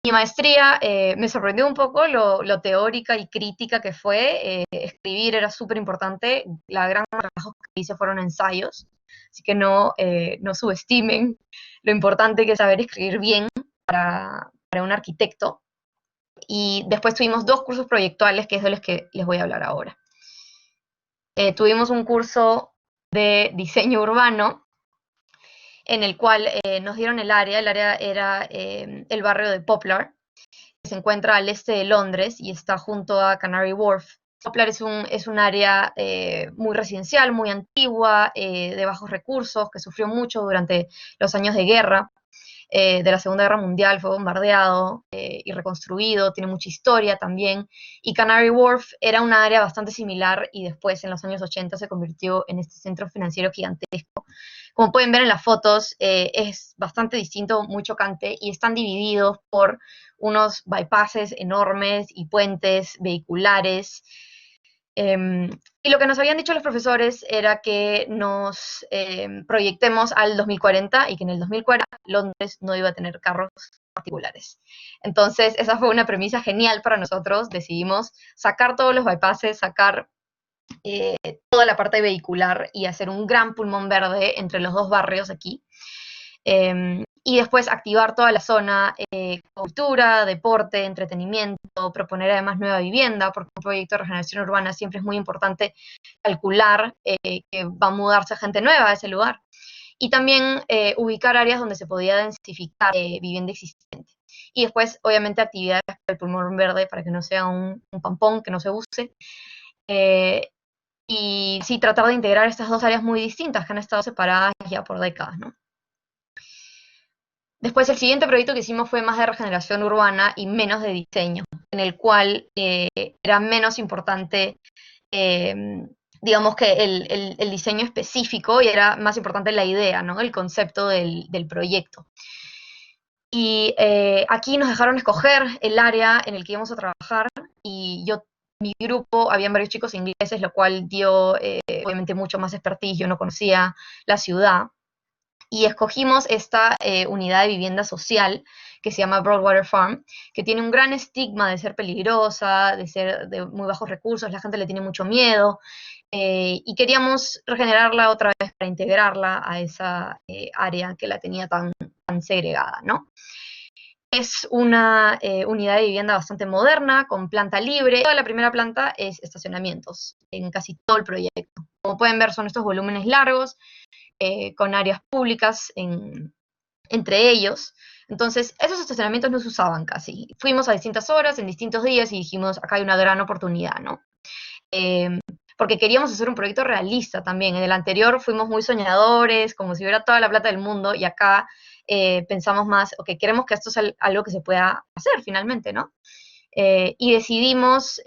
Mi maestría me sorprendió un poco lo teórica y crítica que fue. Escribir era súper importante. La gran mayoría de los trabajos que hice fueron ensayos, así que no subestimen lo importante que es saber escribir bien para un arquitecto. Y después tuvimos 2 cursos proyectuales, que es de los que les voy a hablar ahora. Tuvimos un curso de diseño urbano, en el cual nos dieron el área era el barrio de Poplar, que se encuentra al este de Londres y está junto a Canary Wharf. Poplar es un área muy residencial, muy antigua, de bajos recursos, que sufrió mucho durante los años de guerra, de la Segunda Guerra Mundial. Fue bombardeado y reconstruido, tiene mucha historia también. Y Canary Wharf era una área bastante similar, y después en los años 80 se convirtió en este centro financiero gigantesco. Como pueden ver en las fotos, es bastante distinto, muy chocante, y están divididos por unos bypasses enormes y puentes vehiculares. Y lo que nos habían dicho los profesores era que nos proyectemos al 2040, y que en el 2040 Londres no iba a tener carros particulares. Entonces, esa fue una premisa genial para nosotros. Decidimos sacar todos los bypasses, sacar toda la parte vehicular y hacer un gran pulmón verde entre los 2 barrios aquí. Y después activar toda la zona, cultura, deporte, entretenimiento, proponer además nueva vivienda, porque un proyecto de regeneración urbana siempre es muy importante calcular que va a mudarse gente nueva a ese lugar. Y también ubicar áreas donde se podía densificar vivienda existente. Y después, obviamente, actividades para el pulmón verde, para que no sea un pampón, que no se use. Y sí, tratar de integrar estas 2 áreas muy distintas que han estado separadas ya por décadas, ¿no? Después, el siguiente proyecto que hicimos fue más de regeneración urbana y menos de diseño, en el cual era menos importante, digamos, que el diseño específico, y era más importante la idea, ¿no?, el concepto del proyecto. Y aquí nos dejaron escoger el área en el que íbamos a trabajar, y mi grupo, habían varios chicos ingleses, lo cual dio obviamente mucho más expertise. Yo no conocía la ciudad, y escogimos esta unidad de vivienda social que se llama Broadwater Farm, que tiene un gran estigma de ser peligrosa, de ser de muy bajos recursos. La gente le tiene mucho miedo, y queríamos regenerarla otra vez para integrarla a esa área que la tenía tan segregada, ¿no? Es una unidad de vivienda bastante moderna, con planta libre. Toda la primera planta es estacionamientos en casi todo el proyecto. Como pueden ver, son estos volúmenes largos, con áreas públicas entre ellos. Entonces, esos estacionamientos no se usaban casi. Fuimos a distintas horas, en distintos días, y dijimos, acá hay una gran oportunidad, ¿no? Porque queríamos hacer un proyecto realista también. En el anterior fuimos muy soñadores, como si hubiera toda la plata del mundo, y acá pensamos más, ok, queremos que esto sea algo que se pueda hacer finalmente, ¿no? Y decidimos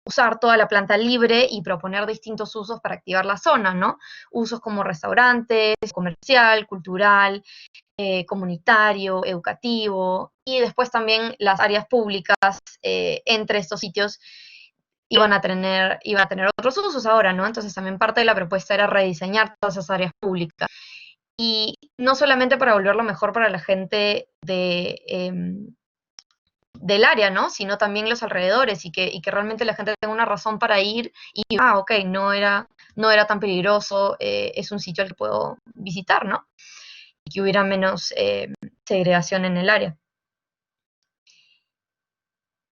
usar toda la planta libre y proponer distintos usos para activar la zona, ¿no? Usos como restaurantes, comercial, cultural, comunitario, educativo, y después también las áreas públicas entre estos sitios iban a tener otros usos ahora, ¿no? Entonces también parte de la propuesta era rediseñar todas esas áreas públicas. y no solamente para volverlo mejor para la gente del área, ¿no? Sino también los alrededores y que realmente la gente tenga una razón para ir y, ok, no era tan peligroso, es un sitio al que puedo visitar, ¿no? Y que hubiera menos segregación en el área.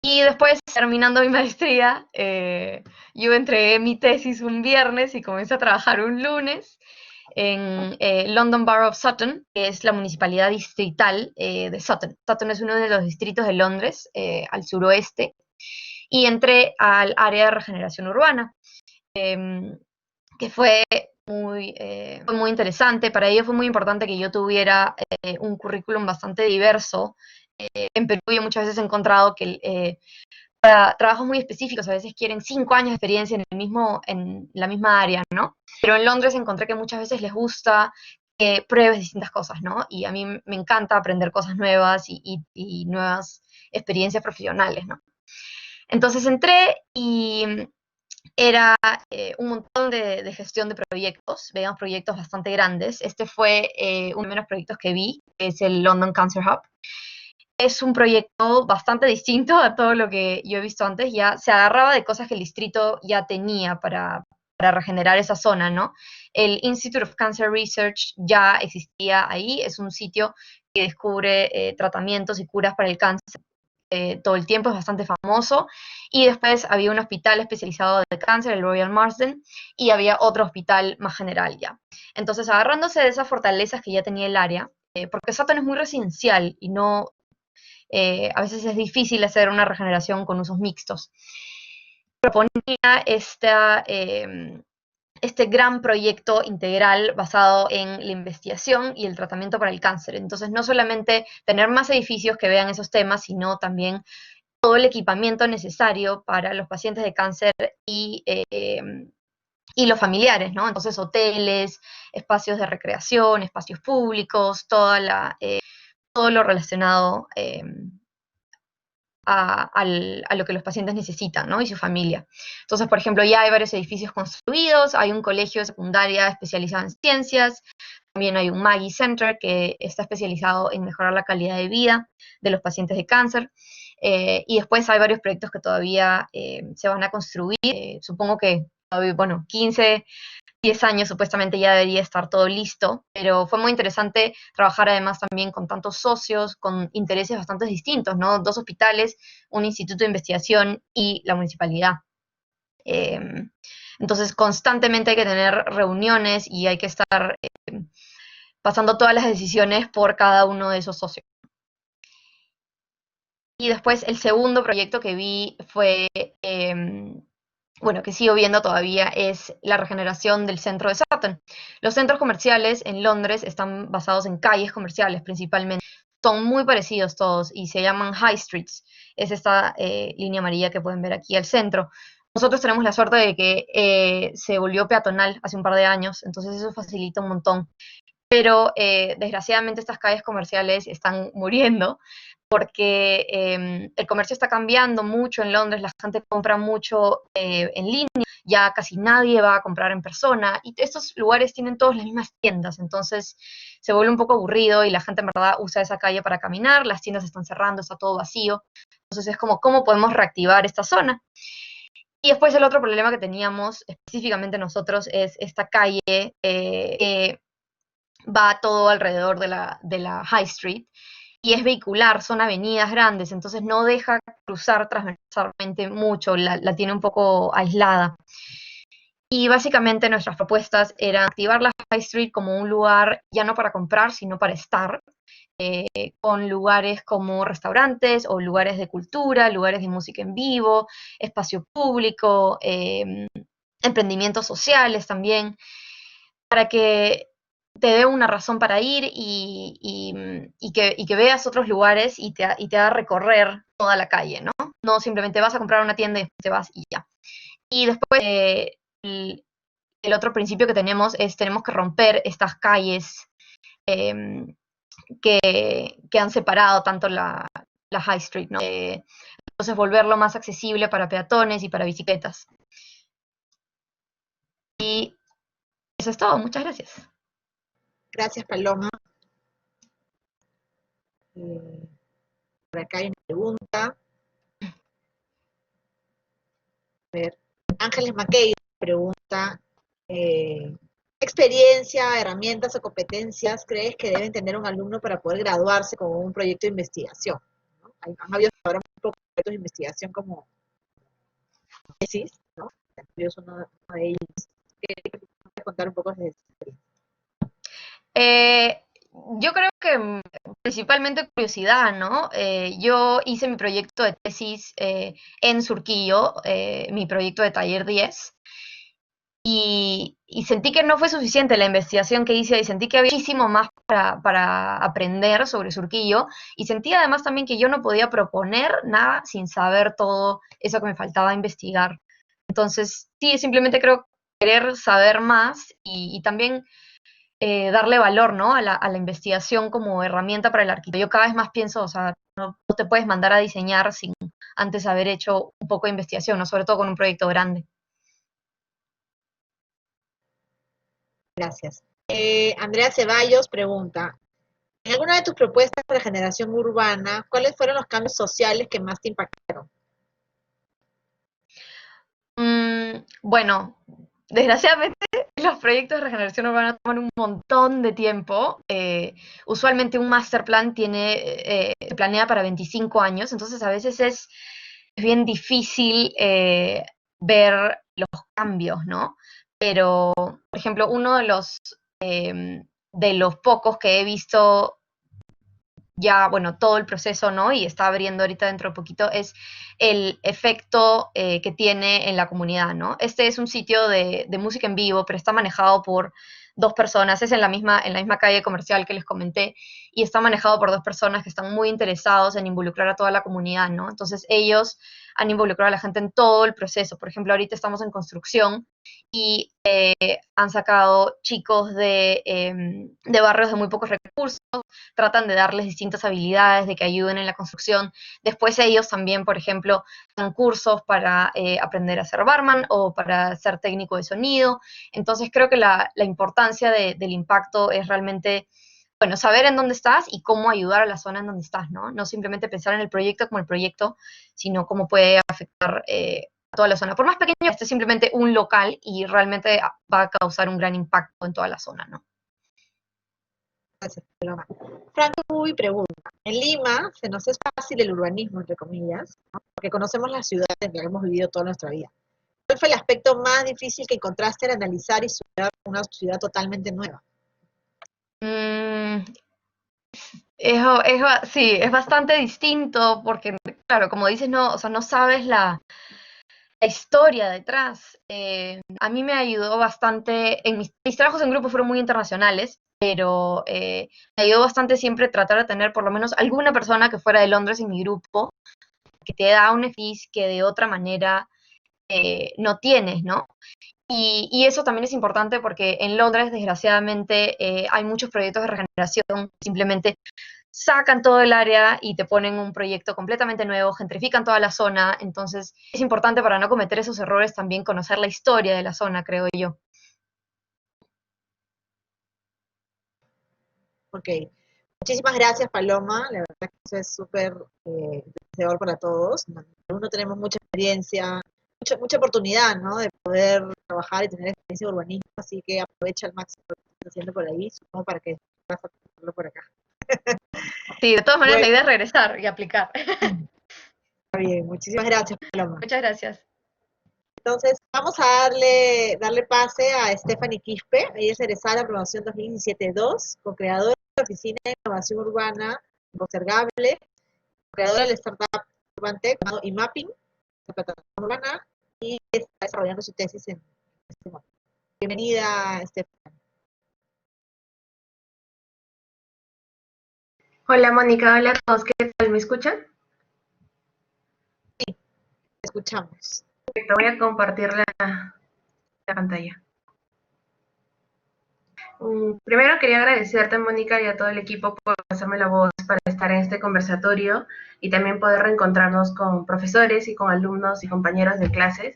Y después, terminando mi maestría, yo entregué mi tesis un viernes y comencé a trabajar un lunes en London Borough of Sutton, que es la municipalidad distrital de Sutton. Sutton es uno de los distritos de Londres, al suroeste, y entré al área de regeneración urbana, que fue muy interesante. Para ello fue muy importante que yo tuviera un currículum bastante diverso. En Perú yo muchas veces he encontrado que para trabajos muy específicos a veces quieren 5 años de experiencia en la misma área, ¿no? Pero en Londres encontré que muchas veces les gusta que pruebes distintas cosas, ¿no? Y a mí me encanta aprender cosas nuevas y nuevas experiencias profesionales, ¿no? Entonces entré y era un montón de gestión de proyectos, veíamos proyectos bastante grandes. Este fue uno de los primeros proyectos que vi, que es el London Cancer Hub. Es un proyecto bastante distinto a todo lo que yo he visto antes. Ya se agarraba de cosas que el distrito ya tenía para regenerar esa zona, ¿no? El Institute of Cancer Research ya existía ahí, es un sitio que descubre tratamientos y curas para el cáncer todo el tiempo, es bastante famoso. Y después había un hospital especializado de cáncer, el Royal Marsden, y había otro hospital más general ya. Entonces, agarrándose de esas fortalezas que ya tenía el área, porque Sutton es muy residencial y no, a veces es difícil hacer una regeneración con usos mixtos. Proponía este gran proyecto integral basado en la investigación y el tratamiento para el cáncer. Entonces, no solamente tener más edificios que vean esos temas, sino también todo el equipamiento necesario para los pacientes de cáncer y los familiares, ¿no? Entonces, hoteles, espacios de recreación, espacios públicos, todo lo relacionado a lo que los pacientes necesitan, ¿no? Y su familia. Entonces, por ejemplo, ya hay varios edificios construidos, hay un colegio de secundaria especializado en ciencias, también hay un Maggie Center que está especializado en mejorar la calidad de vida de los pacientes de cáncer. Y después hay varios proyectos que todavía se van a construir. Supongo que, bueno, 15, 10 años supuestamente ya debería estar todo listo, pero fue muy interesante trabajar además también con tantos socios, con intereses bastante distintos, ¿no? 2 hospitales, un instituto de investigación y la municipalidad. Eh, entonces, constantemente hay que tener reuniones y hay que estar pasando todas las decisiones por cada uno de esos socios. Y después el segundo proyecto que vi fue bueno, que sigo viendo todavía, es la regeneración del centro de Sutton. Los centros comerciales en Londres están basados en calles comerciales principalmente. Son muy parecidos todos y se llaman high streets. Es esta línea amarilla que pueden ver aquí al centro. Nosotros tenemos la suerte de que se volvió peatonal hace un par de años, entonces eso facilita un montón. Pero desgraciadamente estas calles comerciales están muriendo porque el comercio está cambiando mucho en Londres, la gente compra mucho en línea, ya casi nadie va a comprar en persona, y estos lugares tienen todas las mismas tiendas, entonces se vuelve un poco aburrido y la gente en verdad usa esa calle para caminar, las tiendas están cerrando, está todo vacío, entonces es como, ¿cómo podemos reactivar esta zona? Y después el otro problema que teníamos, específicamente nosotros, es esta calle que va todo alrededor de la High Street, y es vehicular, son avenidas grandes, entonces no deja cruzar transversalmente mucho, la tiene un poco aislada. Y básicamente nuestras propuestas eran activar la High Street como un lugar ya no para comprar, sino para estar, con lugares como restaurantes o lugares de cultura, lugares de música en vivo, espacio público, emprendimientos sociales también, para que te dé una razón para ir y que veas otros lugares y te haga recorrer toda la calle, ¿no? No simplemente vas a comprar una tienda y después te vas y ya. Y después el otro principio que tenemos que romper estas calles eh, que han separado tanto la High Street, ¿no? Entonces volverlo más accesible para peatones y para bicicletas. Y eso es todo, muchas gracias. Gracias, Paloma. Por acá hay una pregunta. A ver, Ángeles Mackey pregunta, ¿qué experiencia, herramientas o competencias crees que deben tener un alumno para poder graduarse con un proyecto de investigación? ¿No? Han habido ahora un poco de proyectos de investigación como tesis, ¿no? Yo soy uno de ellos. ¿Qué contar un poco de eso? Yo creo que principalmente curiosidad, ¿no? Yo hice mi proyecto de tesis en Surquillo, mi proyecto de Taller 10, y sentí que no fue suficiente la investigación que hice y sentí que había muchísimo más para aprender sobre Surquillo y sentí además también que yo no podía proponer nada sin saber todo eso que me faltaba investigar. Entonces, sí, simplemente creo querer saber más y también darle valor, ¿no? A la investigación como herramienta para el arquitecto. Yo cada vez más pienso, o sea, no te puedes mandar a diseñar sin antes haber hecho un poco de investigación, ¿no? Sobre todo con un proyecto grande. Gracias. Andrea Ceballos pregunta, en alguna de tus propuestas de regeneración urbana, ¿cuáles fueron los cambios sociales que más te impactaron? Bueno, desgraciadamente los proyectos de regeneración urbana toman un montón de tiempo. Usualmente un master plan se planea para 25 años, entonces a veces es bien difícil ver los cambios, ¿no? Pero, por ejemplo, uno de los pocos que he visto ya, bueno, todo el proceso, ¿no? Y está abriendo ahorita dentro de poquito, es el efecto que tiene en la comunidad, ¿no? Este es un sitio de música en vivo, pero está manejado por dos personas, es en la misma calle comercial que les comenté, y está manejado por dos personas que están muy interesados en involucrar a toda la comunidad, ¿no? Entonces ellos han involucrado a la gente en todo el proceso. Por ejemplo, ahorita estamos en construcción y han sacado chicos de barrios de muy pocos recursos, tratan de darles distintas habilidades, de que ayuden en la construcción. Después ellos también, por ejemplo, dan cursos para aprender a ser barman o para ser técnico de sonido. Entonces creo que la importancia del impacto es realmente, bueno, saber en dónde estás y cómo ayudar a la zona en donde estás, ¿no? No simplemente pensar en el proyecto como el proyecto, sino cómo puede afectar a toda la zona. Por más pequeño, este es simplemente un local y realmente va a causar un gran impacto en toda la zona, ¿no? Gracias, Paloma. Franco Uy pregunta, en Lima se nos es fácil el urbanismo, entre comillas, ¿no? Porque conocemos las ciudades en que hemos vivido toda nuestra vida. ¿Cuál fue el aspecto más difícil que encontraste al analizar y estudiar una ciudad totalmente nueva? Mm, sí, es bastante distinto porque, claro, como dices, no, o sea, no sabes la historia detrás. A mí me ayudó bastante, mis trabajos en grupo fueron muy internacionales, pero me ayudó bastante siempre tratar de tener por lo menos alguna persona que fuera de Londres en mi grupo, que te da un EFIS que de otra manera no tienes, ¿no? Y eso también es importante porque en Londres, desgraciadamente, hay muchos proyectos de regeneración, simplemente sacan todo el área y te ponen un proyecto completamente nuevo, gentrifican toda la zona, entonces es importante para no cometer esos errores también conocer la historia de la zona, creo yo. Ok. Muchísimas gracias, Paloma. La verdad que eso es súper enriquecedor para todos. Uno tenemos mucha experiencia, mucha oportunidad, ¿no? De poder trabajar y tener experiencia en urbanismo, así que aprovecha al máximo lo que estás haciendo por ahí, supongo para que vas a hacerlo por acá. Sí, de todas maneras la Bueno, idea es regresar y aplicar. está bien. Muchísimas gracias, Paloma. Muchas gracias. Entonces, vamos a darle pase a Stephanie Quispe. Ella es egresada de la promoción 2017-2, co-creadora de la Oficina de Innovación Urbana Postergable, creadora del startup Urban Tech y Mapping, la plataforma urbana, y está desarrollando su tesis en este momento. Bienvenida, Stephanie. Hola Mónica, hola a todos, ¿qué tal? ¿Me escuchan? Te escuchamos. Perfecto, voy a compartir la pantalla. Primero quería agradecerte, Mónica, y a todo el equipo por hacerme la voz para estar en este conversatorio y también poder reencontrarnos con profesores y con alumnos y compañeros de clases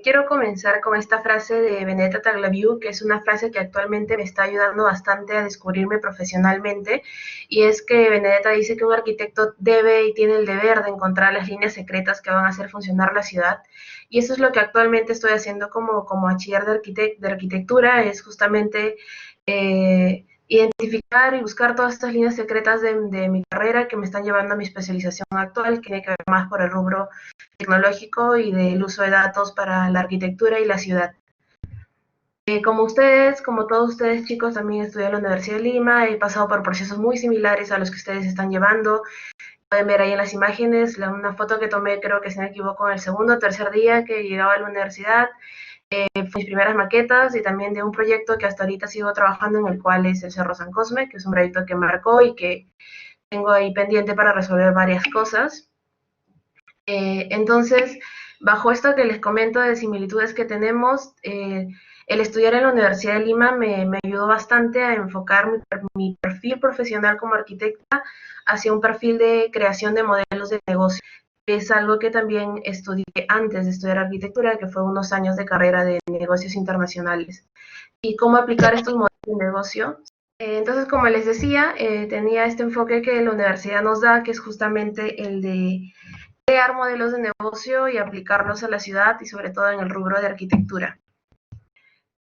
Quiero comenzar con esta frase de Benedetta Tagliafico, que es una frase que actualmente me está ayudando bastante a descubrirme profesionalmente, y es que Benedetta dice que un arquitecto debe y tiene el deber de encontrar las líneas secretas que van a hacer funcionar la ciudad, y eso es lo que actualmente estoy haciendo como bachiller de arquitectura, es justamente identificar y buscar todas estas líneas secretas de mi carrera que me están llevando a mi especialización actual, que tiene que ver más por el rubro tecnológico y del uso de datos para la arquitectura y la ciudad. Como ustedes, como todos ustedes chicos, también estudié en la Universidad de Lima, he pasado por procesos muy similares a los que ustedes están llevando. Pueden ver ahí en las imágenes una foto que tomé, creo que si no me equivoco, en el segundo o tercer día que llegaba a la universidad. Mis primeras maquetas y también de un proyecto que hasta ahorita sigo trabajando, en el cual es el Cerro San Cosme, que es un proyecto que marcó y que tengo ahí pendiente para resolver varias cosas. Entonces, bajo esto que les comento de similitudes que tenemos, el estudiar en la Universidad de Lima me ayudó bastante a enfocar mi perfil profesional como arquitecta hacia un perfil de creación de modelos de negocio. Es algo que también estudié antes de estudiar arquitectura, que fue unos años de carrera de negocios internacionales. Y cómo aplicar estos modelos de negocio. Entonces, como les decía, tenía este enfoque que la universidad nos da, que es justamente el de crear modelos de negocio y aplicarlos a la ciudad y sobre todo en el rubro de arquitectura.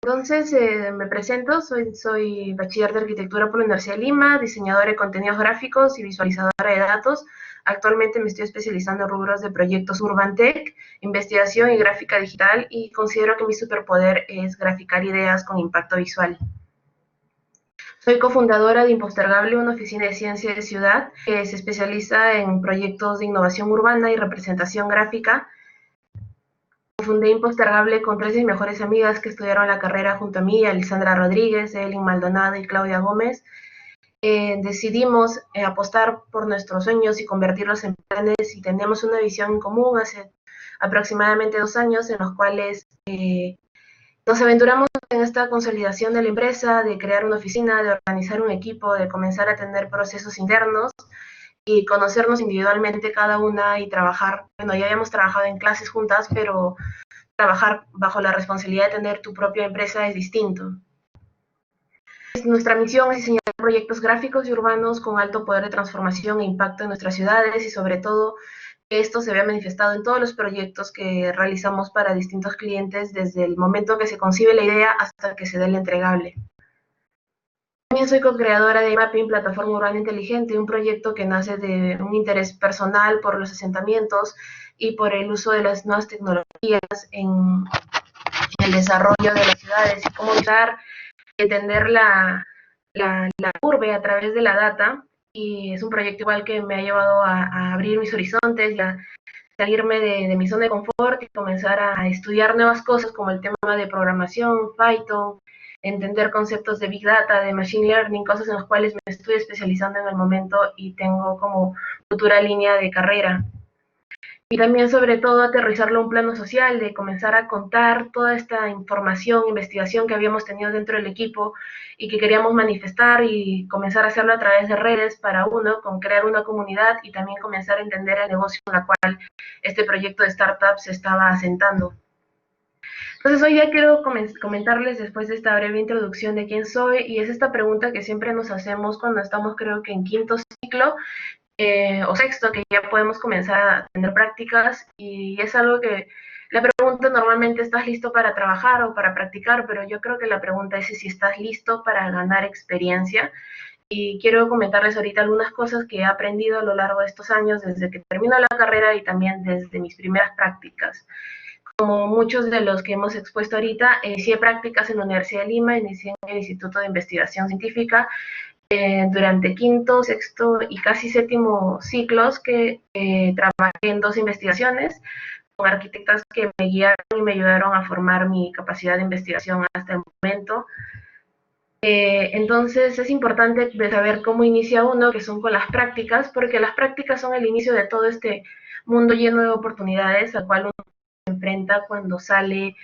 Entonces, me presento, soy bachiller de arquitectura por la Universidad de Lima, diseñadora de contenidos gráficos y visualizadora de datos. Actualmente me estoy especializando en rubros de proyectos Urban Tech, investigación y gráfica digital, y considero que mi superpoder es graficar ideas con impacto visual. Soy cofundadora de Impostergable, una oficina de ciencia de ciudad que se especializa en proyectos de innovación urbana y representación gráfica. Fundé Impostergable con 3 de mis mejores amigas que estudiaron la carrera junto a mí, Alessandra Rodríguez, Evelyn Maldonado y Claudia Gómez. Decidimos apostar por nuestros sueños y convertirlos en planes, y tenemos una visión en común hace aproximadamente 2 años, en los cuales nos aventuramos en esta consolidación de la empresa, de crear una oficina, de organizar un equipo, de comenzar a tener procesos internos y conocernos individualmente cada una y trabajar. Bueno, ya habíamos trabajado en clases juntas, pero trabajar bajo la responsabilidad de tener tu propia empresa es distinto. Nuestra misión es diseñar proyectos gráficos y urbanos con alto poder de transformación e impacto en nuestras ciudades, y sobre todo que esto se vea manifestado en todos los proyectos que realizamos para distintos clientes, desde el momento que se concibe la idea hasta que se dé el entregable. También soy co-creadora de Mapping, Plataforma Urbana Inteligente, un proyecto que nace de un interés personal por los asentamientos y por el uso de las nuevas tecnologías en el desarrollo de las ciudades, y cómo usar, entender la curva a través de la data. Y es un proyecto igual que me ha llevado a abrir mis horizontes y a salirme de mi zona de confort y comenzar a estudiar nuevas cosas, como el tema de programación, Python, entender conceptos de Big Data, de Machine Learning, cosas en las cuales me estoy especializando en el momento y tengo como futura línea de carrera. Y también, sobre todo, aterrizarlo a un plano social, de comenzar a contar toda esta información, investigación que habíamos tenido dentro del equipo y que queríamos manifestar, y comenzar a hacerlo a través de redes para con crear una comunidad, y también comenzar a entender el negocio en la cual este proyecto de startup se estaba asentando. Entonces, hoy ya quiero comentarles, después de esta breve introducción, de quién soy, y es esta pregunta que siempre nos hacemos cuando estamos, creo que en quinto ciclo, o sexto, que ya podemos comenzar a tener prácticas, y es algo que la pregunta normalmente: ¿estás listo para trabajar o para practicar? Pero yo creo que la pregunta es si estás listo para ganar experiencia. Y quiero comentarles ahorita algunas cosas que he aprendido a lo largo de estos años, desde que termino la carrera y también desde mis primeras prácticas. Como muchos de los que hemos expuesto ahorita, inicié prácticas en la Universidad de Lima, inicié en el Instituto de Investigación Científica, durante quinto, sexto y casi séptimo ciclos, que trabajé en 2 investigaciones con arquitectas que me guiaron y me ayudaron a formar mi capacidad de investigación hasta el momento. Entonces es importante saber cómo inicia uno, que son con las prácticas, porque las prácticas son el inicio de todo este mundo lleno de oportunidades al cual uno se enfrenta cuando sale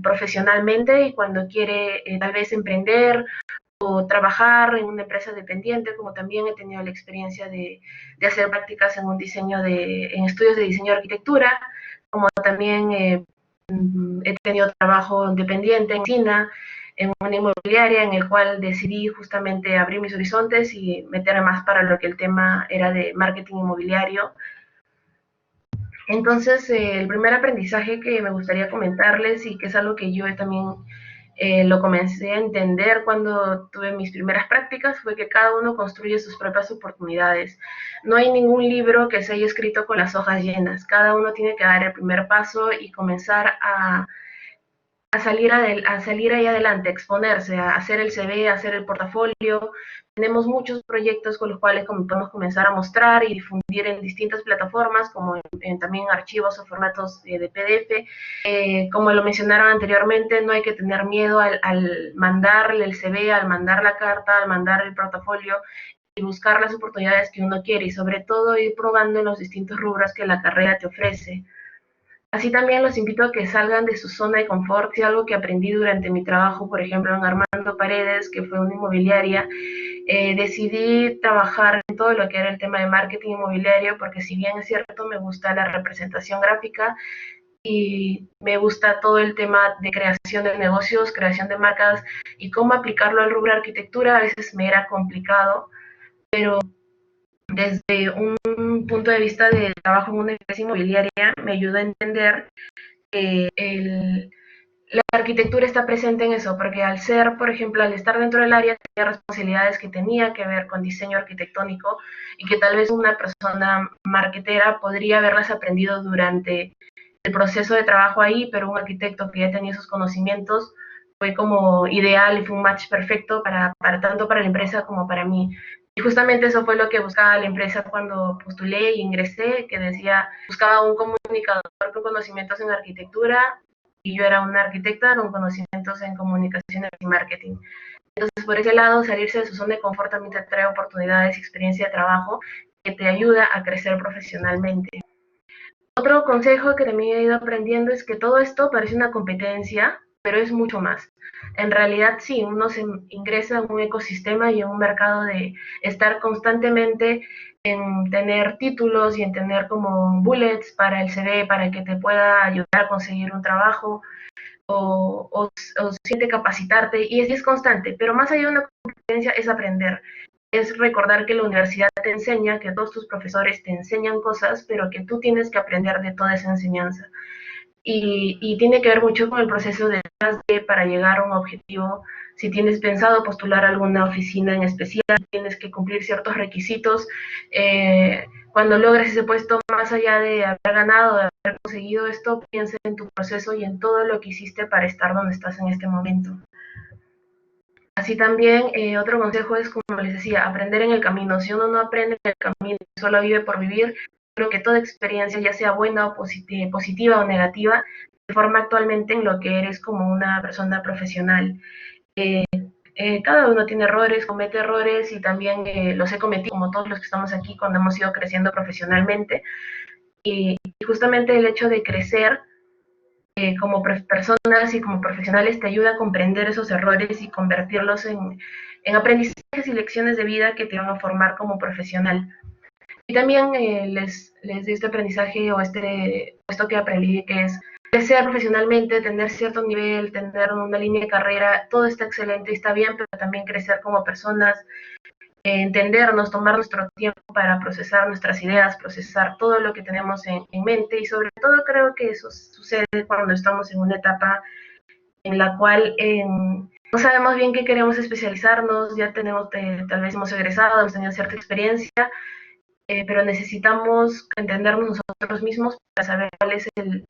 profesionalmente y cuando quiere tal vez emprender o trabajar en una empresa dependiente, como también he tenido la experiencia de hacer prácticas en estudios de diseño de arquitectura. como también he tenido trabajo independiente en China, en una inmobiliaria en el cual decidí justamente abrir mis horizontes y meterme más para lo que el tema era de marketing inmobiliario. Entonces, el primer aprendizaje que me gustaría comentarles y que es algo que yo también lo comencé a entender cuando tuve mis primeras prácticas fue que cada uno construye sus propias oportunidades. No hay ningún libro que se haya escrito con las hojas llenas. Cada uno tiene que dar el primer paso y comenzar a salir ahí adelante, a exponerse, a hacer el CV, a hacer el portafolio. Tenemos muchos proyectos con los cuales podemos comenzar a mostrar y difundir en distintas plataformas, como también archivos o formatos de PDF. Como lo mencionaron anteriormente, no hay que tener miedo al mandarle el CV, al mandar la carta, al mandar el portafolio y buscar las oportunidades que uno quiere y sobre todo ir probando en los distintos rubros que la carrera te ofrece. Así también los invito a que salgan de su zona de confort, si algo que aprendí durante mi trabajo, por ejemplo, en Armando Paredes, que fue una inmobiliaria, decidí trabajar en todo lo que era el tema de marketing inmobiliario, porque si bien es cierto, me gusta la representación gráfica y me gusta todo el tema de creación de negocios, creación de marcas y cómo aplicarlo al rubro de arquitectura, a veces me era complicado, pero desde un punto de vista de trabajo en una empresa inmobiliaria me ayuda a entender que la arquitectura está presente en eso, porque al ser, por ejemplo, al estar dentro del área, tenía responsabilidades que tenía que ver con diseño arquitectónico y que tal vez una persona marketera podría haberlas aprendido durante el proceso de trabajo ahí, pero un arquitecto que ya tenía esos conocimientos fue como ideal y fue un match perfecto para tanto para la empresa como para mí. Y justamente eso fue lo que buscaba la empresa cuando postulé y ingresé, que decía, buscaba un comunicador con conocimientos en arquitectura y yo era una arquitecta con conocimientos en comunicaciones y marketing. Entonces, por ese lado, salirse de su zona de confort también te trae oportunidades y experiencia de trabajo que te ayuda a crecer profesionalmente. Otro consejo que también he ido aprendiendo es que todo esto parece una competencia, pero es mucho más. En realidad sí, uno se ingresa en un ecosistema y en un mercado de estar constantemente en tener títulos y en tener como bullets para el CV, para que te pueda ayudar a conseguir un trabajo o siente capacitarte y es constante, pero más allá de una competencia es aprender, es recordar que la universidad te enseña, que todos tus profesores te enseñan cosas, pero que tú tienes que aprender de toda esa enseñanza. Y tiene que ver mucho con el proceso de para llegar a un objetivo. Si tienes pensado postular a alguna oficina en especial, tienes que cumplir ciertos requisitos. Cuando logres ese puesto, más allá de haber ganado, de haber conseguido esto, piensa en tu proceso y en todo lo que hiciste para estar donde estás en este momento. Así también, otro consejo es, como les decía, aprender en el camino. Si uno no aprende en el camino, solo vive por vivir, creo que toda experiencia, ya sea buena o positiva o negativa, te forma actualmente en lo que eres como una persona profesional. Cada uno tiene errores, comete errores y también los he cometido, como todos los que estamos aquí cuando hemos ido creciendo profesionalmente. Y justamente el hecho de crecer como personas y como profesionales te ayuda a comprender esos errores y convertirlos en aprendizajes y lecciones de vida que te van a formar como profesional. Y también les di este aprendizaje o esto que aprendí, que es crecer profesionalmente, tener cierto nivel, tener una línea de carrera, todo está excelente y está bien, pero también crecer como personas, entendernos, tomar nuestro tiempo para procesar nuestras ideas, procesar todo lo que tenemos en mente y sobre todo creo que eso sucede cuando estamos en una etapa en la cual no sabemos bien qué queremos especializarnos, ya tenemos, tal vez hemos egresado, hemos tenido cierta experiencia, pero necesitamos entendernos nosotros mismos para saber cuál es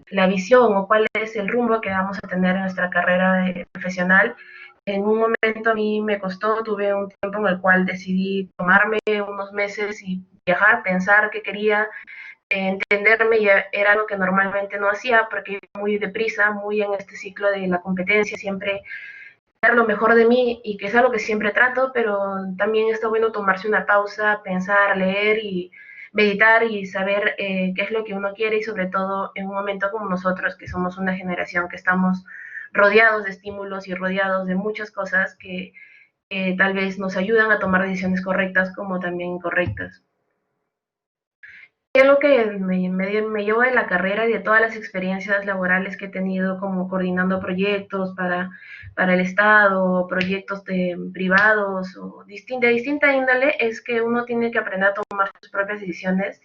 la visión o cuál es el rumbo que vamos a tener en nuestra carrera profesional. En un momento a mí me costó, tuve un tiempo en el cual decidí tomarme unos meses y viajar, pensar qué quería, entenderme, y era algo que normalmente no hacía porque iba muy deprisa, muy en este ciclo de la competencia, siempre dar lo mejor de mí y que es algo que siempre trato, pero también está bueno tomarse una pausa, pensar, leer y meditar y saber qué es lo que uno quiere y sobre todo en un momento como nosotros, que somos una generación que estamos rodeados de estímulos y rodeados de muchas cosas que tal vez nos ayudan a tomar decisiones correctas como también incorrectas. algo que me llevo de la carrera y de todas las experiencias laborales que he tenido, como coordinando proyectos para el Estado, proyectos privados o de distinta índole, es que uno tiene que aprender a tomar sus propias decisiones,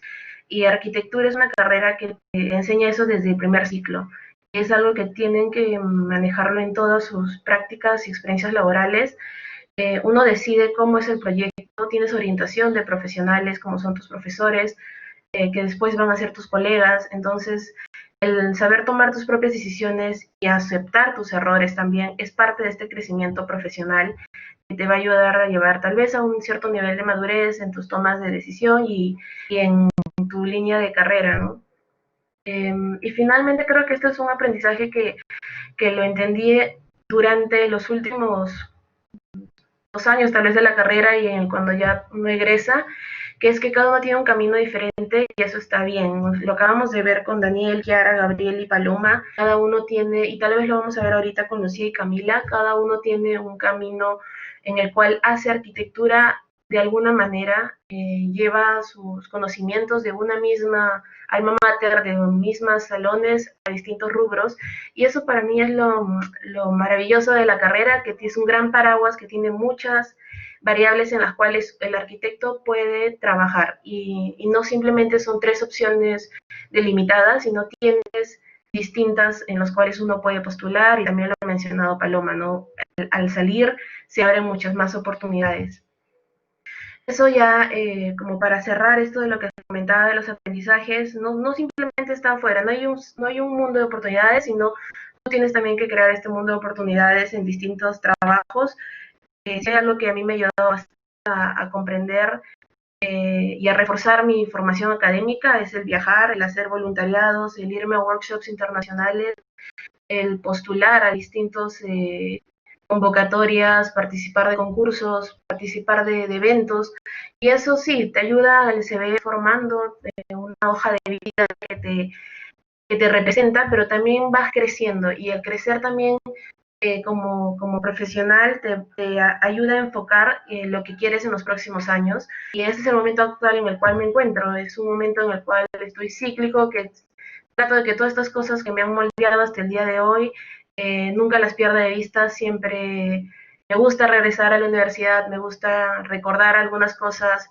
y arquitectura es una carrera que te enseña eso desde el primer ciclo. Es algo que tienen que manejarlo en todas sus prácticas y experiencias laborales. Uno decide cómo es el proyecto, tienes orientación de profesionales como son tus profesores, que después van a ser tus colegas. Entonces, el saber tomar tus propias decisiones y aceptar tus errores también es parte de este crecimiento profesional que te va a ayudar a llevar tal vez a un cierto nivel de madurez en tus tomas de decisión y en tu línea de carrera, ¿no? Y finalmente creo que esto es un aprendizaje que lo entendí durante los últimos 2 años tal vez de la carrera y cuando ya uno egresa, que es que cada uno tiene un camino diferente y eso está bien. Lo acabamos de ver con Daniel, Kiara, Gabriel y Paloma. Cada uno tiene, y tal vez lo vamos a ver ahorita con Lucía y Camila, cada uno tiene un camino en el cual hace arquitectura de alguna manera, lleva sus conocimientos de una misma alma mater, de mismas salones a distintos rubros, y eso para mí es lo maravilloso de la carrera, que es un gran paraguas que tiene muchas variables en las cuales el arquitecto puede trabajar, y no simplemente son 3 opciones delimitadas, sino tienes distintas en las cuales uno puede postular, y también lo ha mencionado Paloma, ¿no? Al salir se abren muchas más oportunidades. Eso ya, como para cerrar esto de lo que comentaba de los aprendizajes, no simplemente está afuera, no hay un mundo de oportunidades, sino tú tienes también que crear este mundo de oportunidades en distintos trabajos. Si hay algo que a mí me ha ayudado bastante a comprender y a reforzar mi formación académica, es el viajar, el hacer voluntariados, el irme a workshops internacionales, el postular a distintos convocatorias, participar de concursos, participar de eventos, y eso sí, te ayuda al CV formando una hoja de vida que te representa, pero también vas creciendo, y el crecer también como profesional te ayuda a enfocar lo que quieres en los próximos años, y ese es el momento actual en el cual me encuentro. Es un momento en el cual estoy cíclico, que trato de que todas estas cosas que me han moldeado hasta el día de hoy, nunca las pierda de vista. Siempre me gusta regresar a la universidad, me gusta recordar algunas cosas,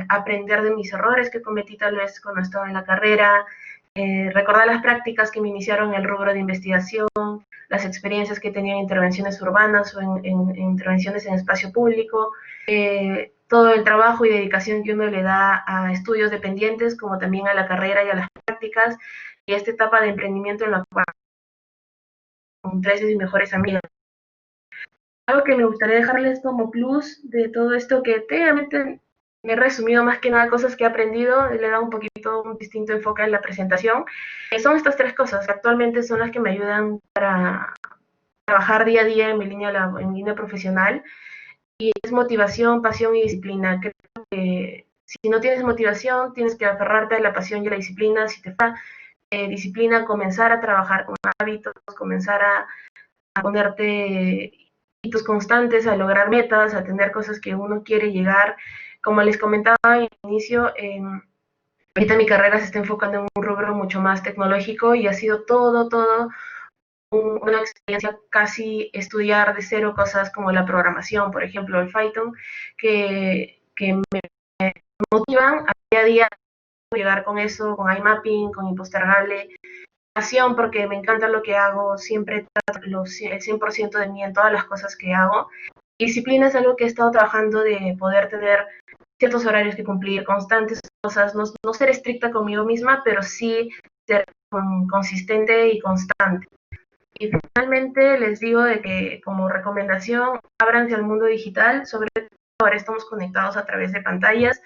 aprender de mis errores que cometí tal vez cuando estaba en la carrera, recordar las prácticas que me iniciaron en el rubro de investigación, las experiencias que tenía en intervenciones urbanas o en intervenciones en espacio público, todo el trabajo y dedicación que uno le da a estudios dependientes, como también a la carrera y a las prácticas, y esta etapa de emprendimiento en la cual con 3 de mis mejores amigas. Algo que me gustaría dejarles como plus de todo esto, que técnicamente me he resumido más que nada cosas que he aprendido, le he dado un poquito un distinto enfoque en la presentación, son estas 3 cosas que actualmente son las que me ayudan para trabajar día a día en mi línea profesional, y es motivación, pasión y disciplina. Creo que si no tienes motivación, tienes que aferrarte a la pasión y a la disciplina. Si te falta disciplina, comenzar a trabajar con hábitos, comenzar a ponerte hitos constantes, a lograr metas, a tener cosas que uno quiere llegar. Como les comentaba al inicio, ahorita mi carrera se está enfocando en un rubro mucho más tecnológico, y ha sido todo una experiencia casi estudiar de cero cosas como la programación, por ejemplo, el Python, que me motivan a día a día llegar con eso, con iMapping, con Impostergable, pasión porque me encanta lo que hago, siempre trato el 100% de mí en todas las cosas que hago. Disciplina es algo que he estado trabajando, de poder tener ciertos horarios que cumplir, constantes cosas, no ser estricta conmigo misma, pero sí ser consistente y constante. Y finalmente les digo de que, como recomendación, ábranse al mundo digital, sobre todo ahora estamos conectados a través de pantallas,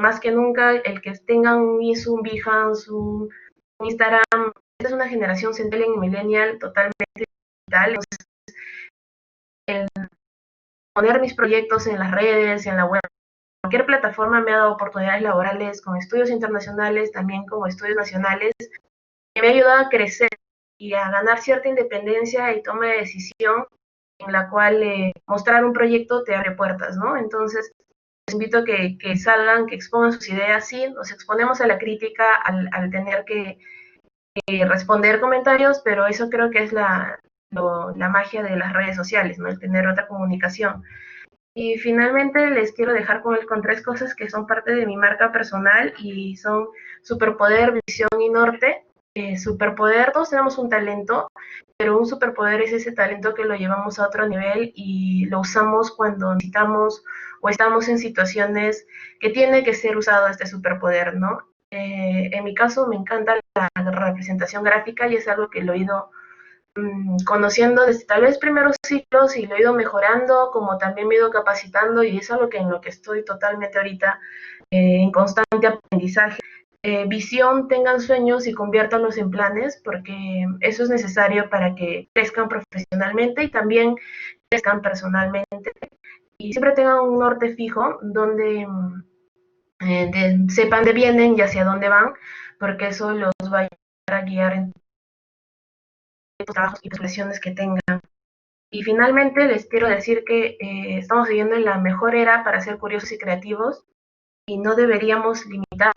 más que nunca el que tengan un Zoom, Behance, un Instagram. Esta es una generación centennial y millennial totalmente digital. Entonces, el poner mis proyectos en las redes, en la web, cualquier plataforma me ha dado oportunidades laborales con estudios internacionales, también como estudios nacionales, que me ha ayudado a crecer y a ganar cierta independencia y toma de decisión, en la cual mostrar un proyecto te abre puertas, ¿no? Entonces, les invito a que salgan, que expongan sus ideas. Sí, nos exponemos a la crítica al tener que responder comentarios, pero eso creo que es la magia de las redes sociales, ¿no? El tener otra comunicación. Y finalmente les quiero dejar con tres cosas que son parte de mi marca personal y son superpoder, visión y norte. Superpoder, todos tenemos un talento, pero un superpoder es ese talento que lo llevamos a otro nivel y lo usamos cuando necesitamos o estamos en situaciones que tiene que ser usado este superpoder, ¿no? En mi caso me encanta la representación gráfica y es algo que lo he ido conociendo desde tal vez primeros ciclos y lo he ido mejorando, como también me he ido capacitando y es algo que en lo que estoy totalmente ahorita en constante aprendizaje. Visión, tengan sueños y conviértanlos en planes, porque eso es necesario para que crezcan profesionalmente y también crezcan personalmente. Y siempre tengan un norte fijo donde sepan de vienen y hacia dónde van, porque eso los va a ayudar a guiar en los trabajos y profesiones que tengan. Y finalmente les quiero decir que estamos viviendo en la mejor era para ser curiosos y creativos y no deberíamos limitar.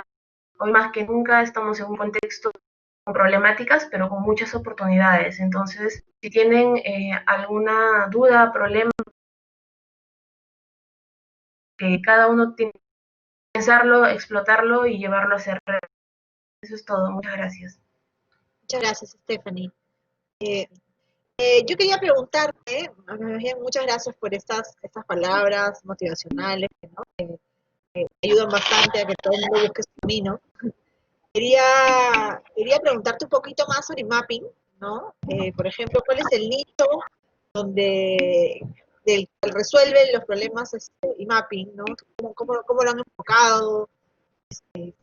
Hoy más que nunca estamos en un contexto con problemáticas, pero con muchas oportunidades. Entonces, si tienen alguna duda, problema, que cada uno tiene que pensarlo, explotarlo y llevarlo a hacer. Eso es todo. Muchas gracias. Muchas gracias, Stephanie. Yo quería preguntarte, muchas gracias por estas palabras motivacionales, ¿no? Que ayudan bastante a que todo el mundo busque su camino. Quería preguntarte un poquito más sobre mapping, ¿no? Por ejemplo, ¿cuál es el nicho del que resuelve los problemas mapping, ¿no? ¿Cómo lo han enfocado? Este,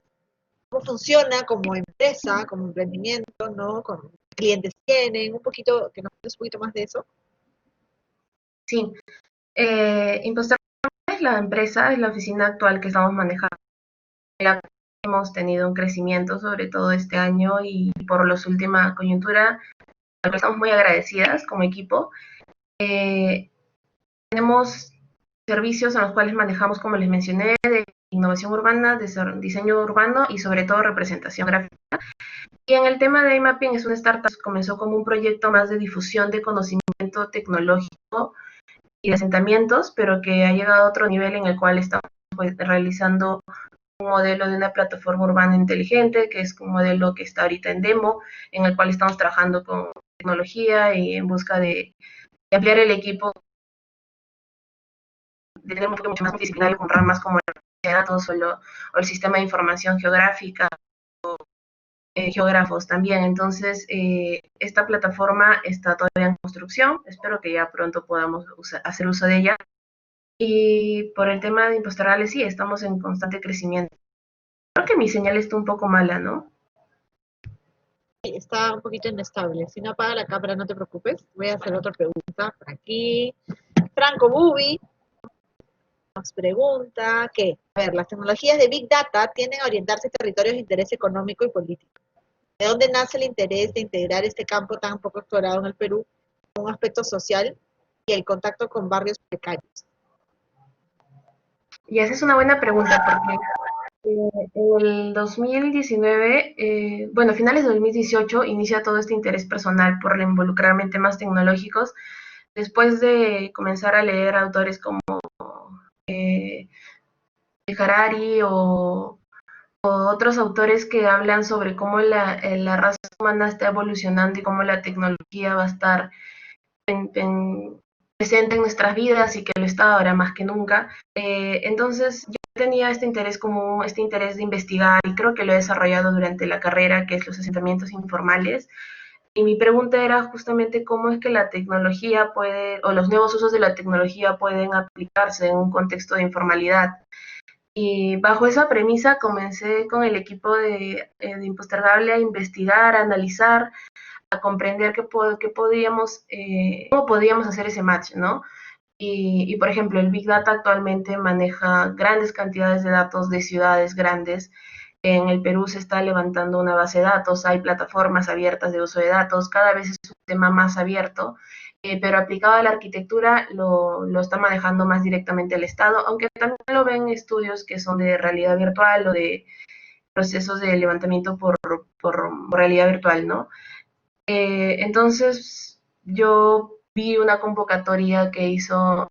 ¿Cómo funciona como empresa, como emprendimiento, ¿no? Con clientes tienen, un poquito, que nos cuentes un poquito más de eso. Sí, Impostor es la empresa, es la oficina actual que estamos manejando. Hemos tenido un crecimiento, sobre todo este año y por la última coyuntura, estamos muy agradecidas como equipo. Tenemos servicios en los cuales manejamos, como les mencioné, de innovación urbana, de diseño urbano y sobre todo representación gráfica. Y en el tema de iMapping es una startup, comenzó como un proyecto más de difusión de conocimiento tecnológico y de asentamientos, pero que ha llegado a otro nivel en el cual estamos pues, realizando un modelo de una plataforma urbana inteligente, que es un modelo que está ahorita en demo, en el cual estamos trabajando con tecnología y en busca de ampliar el equipo, de tener un enfoque mucho más multidisciplinario con ramas como la de datos o el sistema de información geográfica, geógrafos también. Entonces, esta plataforma está todavía en construcción, espero que ya pronto podamos hacer uso de ella. Y por el tema de impostorales, sí, estamos en constante crecimiento. Creo que mi señal está un poco mala, ¿no? Sí, está un poquito inestable. Si no apaga la cámara, no te preocupes. Voy a hacer otra pregunta por aquí. Franco Bubi nos pregunta que, a ver, las tecnologías de Big Data tienden a orientarse a territorios de interés económico y político. ¿De dónde nace el interés de integrar este campo tan poco explorado en el Perú con un aspecto social y el contacto con barrios precarios? Y esa es una buena pregunta porque en el 2019, bueno, a finales de 2018 inicia todo este interés personal por involucrarme en temas tecnológicos después de comenzar a leer autores como eh, Harari o otros autores que hablan sobre cómo la raza humana está evolucionando y cómo la tecnología va a estar presente en nuestras vidas y que lo está ahora más que nunca. Entonces yo tenía este interés como este interés de investigar y creo que lo he desarrollado durante la carrera, que es los asentamientos informales. Y mi pregunta era justamente cómo es que la tecnología puede, o los nuevos usos de la tecnología pueden aplicarse en un contexto de informalidad. Y bajo esa premisa comencé con el equipo de Impostergable a investigar, a analizar, a comprender cómo podíamos hacer ese match, ¿no? Y, por ejemplo, el Big Data actualmente maneja grandes cantidades de datos de ciudades grandes. En el Perú se está levantando una base de datos, hay plataformas abiertas de uso de datos, cada vez es un tema más abierto pero aplicado a la arquitectura lo está manejando más directamente el Estado, aunque también lo ven estudios que son de realidad virtual o de procesos de levantamiento por realidad virtual, ¿no? Entonces, yo vi una convocatoria que hizo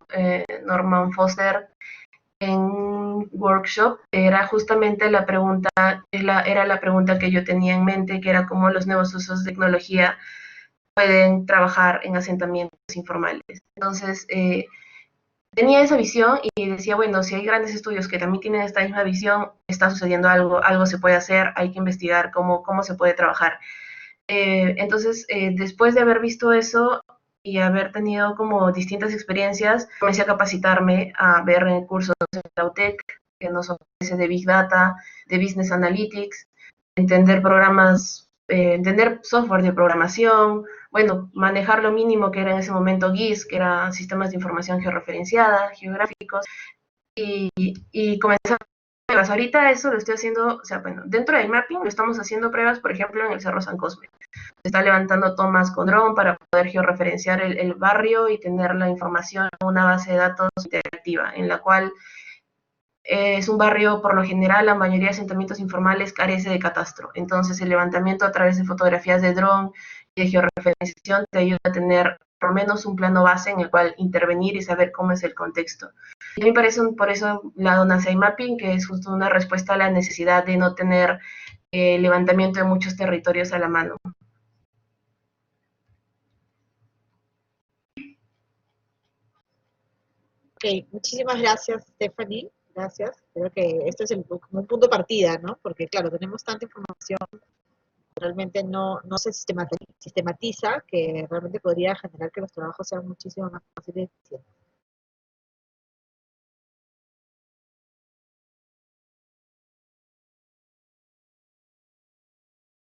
Norman Foster en un workshop, era justamente la pregunta, era la pregunta que yo tenía en mente, que era cómo los nuevos usos de tecnología pueden trabajar en asentamientos informales. Entonces, tenía esa visión y decía, bueno, si hay grandes estudios que también tienen esta misma visión, está sucediendo algo, algo se puede hacer, hay que investigar cómo se puede trabajar. Entonces, después de haber visto eso y haber tenido como distintas experiencias, comencé a capacitarme, a ver cursos de la UTEC, que nos ofrece de Big Data, de Business Analytics, entender programas, entender software de programación, bueno, manejar lo mínimo que era en ese momento GIS, que eran sistemas de información georreferenciada, geográficos, y comenzar pruebas. Ahorita eso lo estoy haciendo, o sea, bueno, dentro del mapping lo estamos haciendo pruebas, por ejemplo, en el Cerro San Cosme. Se está levantando tomas con dron para poder georreferenciar el barrio y tener la información en una base de datos interactiva, en la cual es un barrio, por lo general, la mayoría de asentamientos informales carece de catastro. Entonces, el levantamiento a través de fotografías de dron y de georreferenciación te ayuda a tener por lo menos un plano base en el cual intervenir y saber cómo es el contexto. Y a mí me parece por eso la Donasai Mapping, que es justo una respuesta a la necesidad de no tener levantamiento de muchos territorios a la mano. Ok, muchísimas gracias, Stephanie. Gracias. Creo que esto es como un punto de partida, ¿no? Porque, claro, tenemos tanta información, realmente no se sistematiza, que realmente podría generar que los trabajos sean muchísimo más fáciles y eficientes.